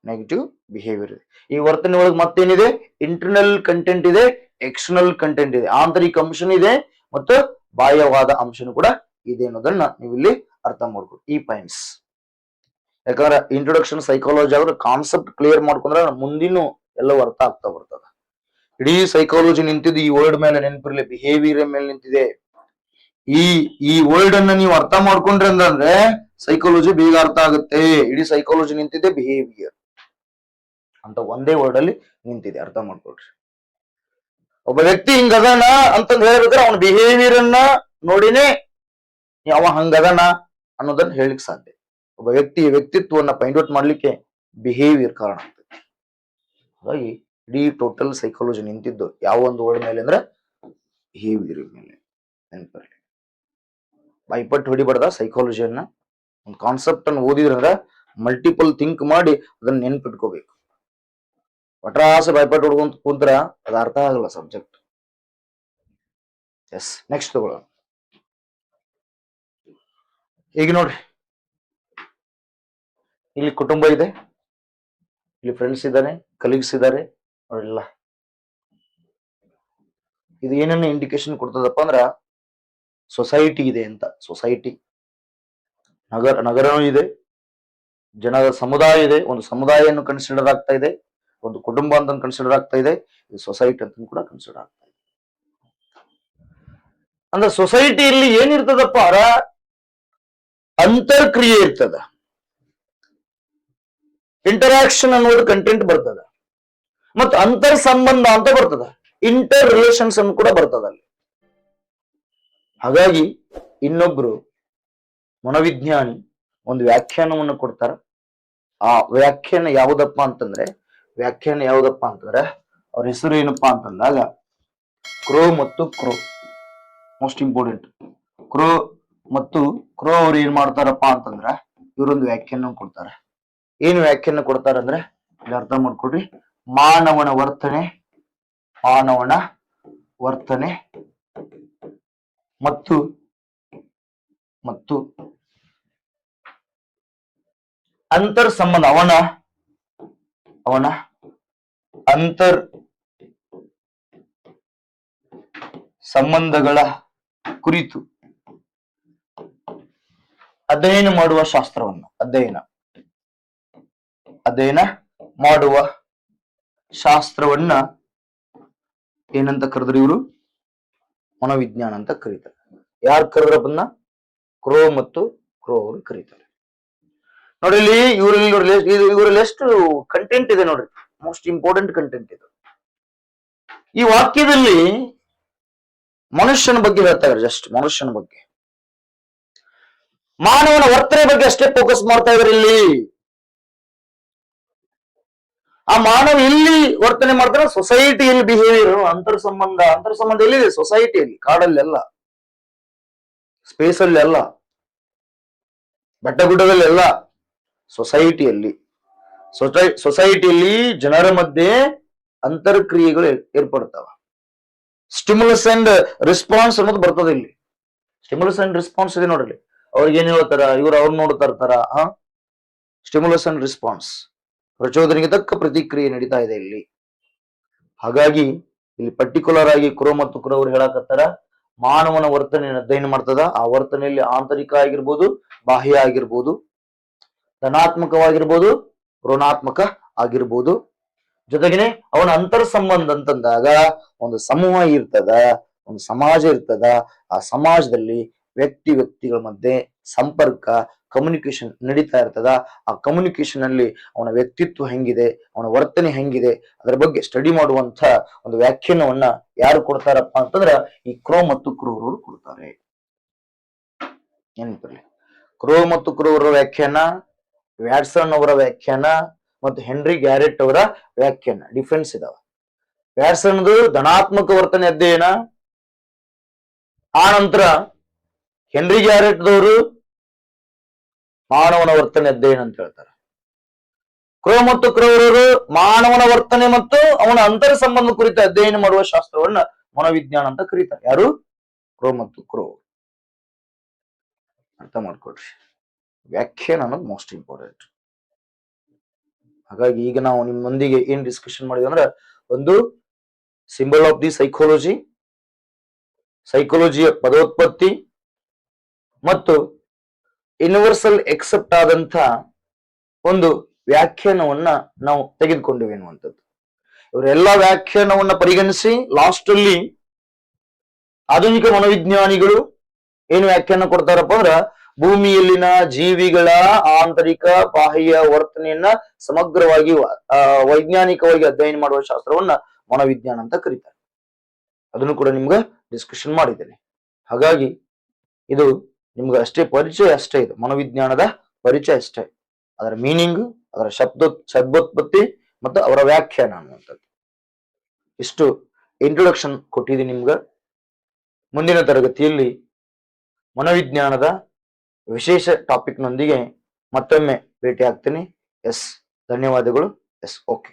ನೆಗೆಟಿವ್ ಬಿಹೇವಿಯರ್ ಇದೆ. ಈ ವರ್ತನೆ ಒಳಗೆ ಮತ್ತೇನಿದೆ? ಇಂಟರ್ನಲ್ ಕಂಟೆಂಟ್ ಇದೆ, ಎಕ್ಸ್ಟರ್ನಲ್ ಕಂಟೆಂಟ್ ಇದೆ. ಆಂತರಿಕ ಅಂಶನೂ ಇದೆ ಮತ್ತು ಬಾಹ್ಯವಾದ ಅಂಶನೂ ಕೂಡ ಇದೆ ಅನ್ನೋದನ್ನ ನೀವು ಇಲ್ಲಿ ಅರ್ಥ ಮಾಡ್ಕೊಡಿ. ಈ ಪಾಯಿಂಟ್ಸ್ ಯಾಕಂದ್ರೆ ಇಂಟ್ರೊಡಕ್ಷನ್ ಸೈಕಾಲಜಿ ಆದ್ರೆ ಕಾನ್ಸೆಪ್ಟ್ ಕ್ಲಿಯರ್ ಮಾಡ್ಕೊಂಡ್ರೆ ಮುಂದಿನ ಎಲ್ಲವೂ ಅರ್ಥ ಆಗ್ತಾ ಬರ್ತದ. ಇಡೀ ಸೈಕಾಲಜಿ ನಿಂತಿದ್ದು ಈ ವರ್ಡ್ ಮೇಲೆ ನೆನಪಿರ್ಲಿ, ಬಿಹೇವಿಯರ್ ಮೇಲೆ ನಿಂತಿದೆ. ಈ ವರ್ಡ್ ಅನ್ನ ನೀವು ಅರ್ಥ ಮಾಡ್ಕೊಂಡ್ರಿ ಅಂದ್ರೆ ಸೈಕಾಲಜಿ ಬೇಗ ಅರ್ಥ ಆಗುತ್ತೆ. ಇಡೀ ಸೈಕಾಲಜಿ ನಿಂತಿದೆ ಬಿಹೇವಿಯರ್ ಅಂತ ಒಂದೇ ವರ್ಡ್ ಅಲ್ಲಿ ನಿಂತಿದೆ, ಅರ್ಥ ಮಾಡ್ಕೊಳ್ರಿ. ಒಬ್ಬ ವ್ಯಕ್ತಿ ಹಿಂಗದಾನ ಅಂತಂದ್ ಹೇಳ್ಬೇಕಾದ್ರೆ ಅವನ ಬಿಹೇವಿಯರ್ ಅನ್ನ ನೋಡಿನೇ ಅವ ಹಂಗದಾನ ಅನ್ನೋದನ್ನ ಹೇಳಿಕ್ ಸಾಧ್ಯ. ಒಬ್ಬ ವ್ಯಕ್ತಿತ್ವವನ್ನ ಫೈಂಡ್ ಔಟ್ ಮಾಡ್ಲಿಕ್ಕೆ ಬಿಹೇವಿಯರ್ ಕಾರಣ ಆಗ್ತದೆ. ಹಾಗಾಗಿ ಇಡೀ ಟೋಟಲ್ ಸೈಕಾಲಜಿ ನಿಂತಿದ್ದು ಯಾವ ಒಂದು ವರ್ಡ್ ಮೇಲೆ ಅಂದ್ರೆ ಬಿಹೇವಿಯರ್ ಮೇಲೆ. ನೆನಪರ್ಲಿ, ಬಾಯ್ಪಟ್ಟು ಹೊಡಿಬಾರ್ದ ಸೈಕಾಲಜಿಯನ್ನ. ಒಂದು ಕಾನ್ಸೆಪ್ಟ್ ಅನ್ನು ಓದಿದ್ರಂದ್ರ ಮಲ್ಟಿಪಲ್ ಥಿಂಕ್ ಮಾಡಿ ಅದನ್ನ ನೆನ್ಪಿಟ್ಕೋಬೇಕು. ಒಟ್ರಾಸ ಬಾಯ್ಪಟ್ಟು ಹೊಡ್ಕೊಂತ ಕುಂತ್ರ ಅದು ಅರ್ಥ ಆಗಲ್ಲ ಸಬ್ಜೆಕ್ಟ್. ಎಸ್, ನೆಕ್ಸ್ಟ್ ತಗೊಳ್ಳೋಣ. ಈಗ ನೋಡ್ರಿ, ಇಲ್ಲಿ ಕುಟುಂಬ ಇದೆ, ಇಲ್ಲಿ ಫ್ರೆಂಡ್ಸ್ ಇದ್ದಾನೆ, ಕಲೀಗ್ಸ್ ಇದ್ದಾರೆ ಅವರೆಲ್ಲ. ಇದು ಏನನ್ನ ಇಂಡಿಕೇಶನ್ ಕೊಡ್ತದಪ್ಪ ಅಂದ್ರ ಸೊಸೈಟಿ ಇದೆ ಅಂತ. ಸೊಸೈಟಿ ನಗರನೂ ಇದೆ, ಜನರ ಸಮುದಾಯ ಇದೆ, ಒಂದು ಸಮುದಾಯವನ್ನು ಕನ್ಸಿಡರ್ ಆಗ್ತಾ ಇದೆ, ಒಂದು ಕುಟುಂಬ ಅಂತ ಕನ್ಸಿಡರ್ ಆಗ್ತಾ ಇದೆ, ಇದು ಸೊಸೈಟಿ ಅಂತ ಕೂಡ ಕನ್ಸಿಡರ್ ಆಗ್ತಾ ಇದೆ. ಅಂದ್ರೆ ಸೊಸೈಟಿಯಲ್ಲಿ ಏನಿರ್ತದಪ್ಪ ಅಂತರ್ಕ್ರಿಯೆ ಇರ್ತದ, ಇಂಟರಾಕ್ಷನ್ ಅನ್ನೋದು ಕಂಟೆಂಟ್ ಬರ್ತದ, ಮತ್ತು ಅಂತರ್ ಸಂಬಂಧ ಅಂತ ಬರ್ತದ, ಇಂಟರ್ ರಿಲೇಷನ್ಸ್ ಅನ್ನು ಕೂಡ ಬರ್ತದ ಅಲ್ಲಿ. ಹಾಗಾಗಿ ಇನ್ನೊಬ್ರು ಮನೋವಿಜ್ಞಾನಿ ಒಂದು ವ್ಯಾಖ್ಯಾನವನ್ನು ಕೊಡ್ತಾರ. ಆ ವ್ಯಾಖ್ಯಾನ ಯಾವುದಪ್ಪ ಅಂತಂದ್ರೆ ಅವ್ರ ಹೆಸರು ಏನಪ್ಪಾ ಅಂತಂದಾಗ ಕ್ರೋ ಮತ್ತು ಕ್ರೋ. ಮೋಸ್ಟ್ ಇಂಪಾರ್ಟೆಂಟ್, ಕ್ರೋ ಮತ್ತು ಕ್ರೋ ಅವ್ರು ಏನ್ ಮಾಡ್ತಾರಪ್ಪ ಅಂತಂದ್ರ ಇವರೊಂದು ವ್ಯಾಖ್ಯಾನ ಕೊಡ್ತಾರ. ಏನು ವ್ಯಾಖ್ಯಾನ ಕೊಡ್ತಾರಂದ್ರೆ ಇಲ್ಲಿ ಅರ್ಥ ಮಾಡ್ಕೊಡ್ರಿ. ಮಾನವನ ವರ್ತನೆ ಮತ್ತು ಅಂತರ್ ಸಂಬಂಧ, ಅವನ ಅಂತರ್ ಸಂಬಂಧಗಳ ಕುರಿತು ಅಧ್ಯಯನ ಮಾಡುವ ಶಾಸ್ತ್ರವನ್ನ ಏನಂತ ಕರೆದ್ರು ಇವರು? ಮನೋವಿಜ್ಞಾನ ಅಂತ ಕರೀತಾರೆ. ಯಾರು ಕರೆದ್ರಪ್ಪನ್ನ? ಕ್ರೋ ಮತ್ತು ಕ್ರೋ ಅವರು ಕರೀತಾರೆ. ನೋಡ್ರಿ ಇಲ್ಲಿ ಇವರಲ್ಲಿ ಎಷ್ಟು ಕಂಟೆಂಟ್ ಇದೆ ನೋಡ್ರಿ, ಮೋಸ್ಟ್ ಇಂಪಾರ್ಟೆಂಟ್ ಕಂಟೆಂಟ್ ಇದು. ಈ ವಾಕ್ಯದಲ್ಲಿ ಮನುಷ್ಯನ ಬಗ್ಗೆ ಹೇಳ್ತಾ ಇದ್ದಾರೆ, ಜಸ್ಟ್ ಮನುಷ್ಯನ ಬಗ್ಗೆ, ಮಾನವನ ವರ್ತನೆ ಬಗ್ಗೆ ಅಷ್ಟೇ ಫೋಕಸ್ ಮಾಡ್ತಾ ಇದ್ದಾರೆ ಇಲ್ಲಿ. ಆ ಮಾನವ ಇಲ್ಲಿ ವರ್ತನೆ ಮಾಡ್ತಾರೆ, ಸೊಸೈಟಿಯಲ್ಲಿ ಬಿಹೇವಿಯರ್, ಅಂತರ್ ಸಂಬಂಧ ಎಲ್ಲಿದೆ? ಸೊಸೈಟಿಯಲ್ಲಿ, ಕಾಡಲ್ಲೆಲ್ಲ, ಸ್ಪೇಸ್ ಅಲ್ಲೆಲ್ಲ, ಬೆಟ್ಟಗುಡ್ಡದಲ್ಲೆಲ್ಲ, ಸೊಸೈಟಿಯಲ್ಲಿ ಜನರ ಮಧ್ಯೆ ಅಂತರ್ಕ್ರಿಯೆಗಳು ಏರ್ಪಡ್ತಾವ. ಸ್ಟಿಮ್ಯುಲಸ್ ಅಂಡ್ ರೆಸ್ಪಾನ್ಸ್ ಅನ್ನೋದು ಬರ್ತದೆ ಇಲ್ಲಿ. ಸ್ಟಿಮ್ಯುಲಸ್ ಅಂಡ್ ರೆಸ್ಪಾನ್ಸ್ ಇದೆ ನೋಡ್ರಿ. ಅವ್ರಿಗೆ ಏನ್ ಹೇಳ್ತಾರ, ಅವ್ರು ನೋಡ್ತಾ ಇರ್ತಾರ. ಸ್ಟಿಮ್ಯುಲಸ್ ಅಂಡ್ ರೆಸ್ಪಾನ್ಸ್, ಪ್ರಚೋದನೆಗೆ ತಕ್ಕ ಪ್ರತಿಕ್ರಿಯೆ ನಡೀತಾ ಇದೆ ಇಲ್ಲಿ. ಹಾಗಾಗಿ ಇಲ್ಲಿ ಪರ್ಟಿಕ್ಯುಲರ್ ಆಗಿ ಕ್ರೋ ಮತ್ತು ಕ್ರೋ ಅವ್ರು ಹೇಳಕತ್ತಾರ, ಮಾನವನ ವರ್ತನೆಯನ್ನು ಅಧ್ಯಯನ ಮಾಡ್ತದ. ಆ ವರ್ತನೆಯಲ್ಲಿ ಆಂತರಿಕ ಆಗಿರ್ಬೋದು, ಬಾಹ್ಯ ಆಗಿರ್ಬೋದು, ಧನಾತ್ಮಕವಾಗಿರ್ಬೋದು, ಋಣಾತ್ಮಕ ಆಗಿರ್ಬೋದು. ಜೊತೆಗೇನೆ ಅವನ ಅಂತರ್ ಸಂಬಂಧ ಅಂತಂದಾಗ ಒಂದು ಸಮೂಹ ಇರ್ತದ, ಒಂದು ಸಮಾಜ ಇರ್ತದ. ಆ ಸಮಾಜದಲ್ಲಿ ವ್ಯಕ್ತಿಗಳ ಮಧ್ಯೆ ಸಂಪರ್ಕ, ಕಮ್ಯುನಿಕೇಶನ್ ನಡೀತಾ ಇರ್ತದ. ಆ ಕಮ್ಯುನಿಕೇಶನ್ ಅಲ್ಲಿ ಅವನ ವ್ಯಕ್ತಿತ್ವ ಹೆಂಗಿದೆ, ಅವನ ವರ್ತನೆ ಹೆಂಗಿದೆ, ಅದರ ಬಗ್ಗೆ ಸ್ಟಡಿ ಮಾಡುವಂತ ಒಂದು ವ್ಯಾಖ್ಯಾನವನ್ನ ಯಾರು ಕೊಡ್ತಾರಪ್ಪ ಅಂತಂದ್ರ ಈ ಕ್ರೋ ಮತ್ತು ಕ್ರೋ ಅವರು ಕೊಡ್ತಾರೆ. ಏನಿರ್ಲಿ, ಕ್ರೋ ಮತ್ತು ಕ್ರೋ ಅವರ ವ್ಯಾಖ್ಯಾನ, ವ್ಯಾಟ್ಸನ್ ಅವರ ವ್ಯಾಖ್ಯಾನ ಮತ್ತು ಹೆನ್ರಿ ಗ್ಯಾರೆಟ್ ಅವರ ವ್ಯಾಖ್ಯಾನ ಡಿಫ್ರೆನ್ಸ್ ಇದಾವ. ವ್ಯಾಟ್ಸನ್ದು ಧನಾತ್ಮಕ ವರ್ತನೆ ಅಧ್ಯಯನ, ಆ ನಂತರ ಹೆನ್ರಿ ಗ್ಯಾರೆಟ್ದವರು ಮಾನವನ ವರ್ತನೆ ಅಧ್ಯಯನ ಅಂತ ಹೇಳ್ತಾರೆ. ಕ್ರೋ ಮತ್ತು ಕ್ರೋ ಅವರು ಮಾನವನ ವರ್ತನೆ ಮತ್ತು ಅವನ ಅಂತರ ಸಂಬಂಧ ಕುರಿತು ಅಧ್ಯಯನ ಮಾಡುವ ಶಾಸ್ತ್ರವನ್ನ ಮನೋವಿಜ್ಞಾನ ಅಂತ ಕರೀತಾರೆ. ಯಾರು? ಕ್ರೋ ಮತ್ತು ಕ್ರೋ. ಅರ್ಥ ಮಾಡ್ಕೊಡ್ರಿ, ವ್ಯಾಖ್ಯಾನ ಅನ್ನೋದು ಮೋಸ್ಟ್ ಇಂಪಾರ್ಟೆಂಟ್. ಹಾಗಾಗಿ ಈಗ ನಾವು ನಿಮ್ಮೊಂದಿಗೆ ಏನ್ ಡಿಸ್ಕಷನ್ ಮಾಡಿದ್ವಿ ಅಂದ್ರೆ, ಒಂದು ಸಿಂಬಲ್ ಆಫ್ ದಿ ಸೈಕಾಲಜಿಯ ಪದೋತ್ಪತ್ತಿ ಮತ್ತು ಯೂನಿವರ್ಸಲ್ ಎಕ್ಸೆಪ್ಟ್ ಆದಂತ ಒಂದು ವ್ಯಾಖ್ಯಾನವನ್ನ ನಾವು ತೆಗೆದುಕೊಂಡಿವೆ ಅನ್ನುವಂಥದ್ದು. ಇವರೆಲ್ಲ ವ್ಯಾಖ್ಯಾನವನ್ನ ಪರಿಗಣಿಸಿ ಲಾಸ್ಟ್ ಅಲ್ಲಿ ಆಧುನಿಕ ಮನೋವಿಜ್ಞಾನಿಗಳು ಏನು ವ್ಯಾಖ್ಯಾನ ಕೊಡ್ತಾರಪ್ಪ ಅಂದ್ರ, ಭೂಮಿಯಲ್ಲಿನ ಜೀವಿಗಳ ಆಂತರಿಕ ಬಾಹ್ಯ ವರ್ತನೆಯನ್ನ ಸಮಗ್ರವಾಗಿ ವೈಜ್ಞಾನಿಕವಾಗಿ ಅಧ್ಯಯನ ಮಾಡುವ ಶಾಸ್ತ್ರವನ್ನ ಮನೋವಿಜ್ಞಾನ ಅಂತ ಕರೀತಾರೆ. ಅದನ್ನು ಕೂಡ ನಿಮ್ಗೆ ಡಿಸ್ಕಷನ್ ಮಾಡಿದ್ದೇನೆ. ಹಾಗಾಗಿ ಇದು ನಿಮ್ಗೆ ಅಷ್ಟೇ ಪರಿಚಯ ಅಷ್ಟೇ, ಇದು ಮನೋವಿಜ್ಞಾನದ ಪರಿಚಯ ಅಷ್ಟೇ. ಅದರ ಮೀನಿಂಗ್, ಅದರ ಶಬ್ದೋತ್ಪತ್ತಿ ಮತ್ತು ಅವರ ವ್ಯಾಖ್ಯಾನ ಅನ್ನುವಂಥದ್ದು. ಇಷ್ಟು ಇಂಟ್ರೊಡಕ್ಷನ್ ಕೊಟ್ಟಿದ್ದೀನಿ ನಿಮ್ಗೆ. ಮುಂದಿನ ತರಗತಿಯಲ್ಲಿ ಮನೋವಿಜ್ಞಾನದ ವಿಶೇಷ ಟಾಪಿಕ್ ನೊಂದಿಗೆ ಮತ್ತೊಮ್ಮೆ ಭೇಟಿ ಆಗ್ತೀನಿ. ಎಸ್, ಧನ್ಯವಾದಗಳು. Yes, okay.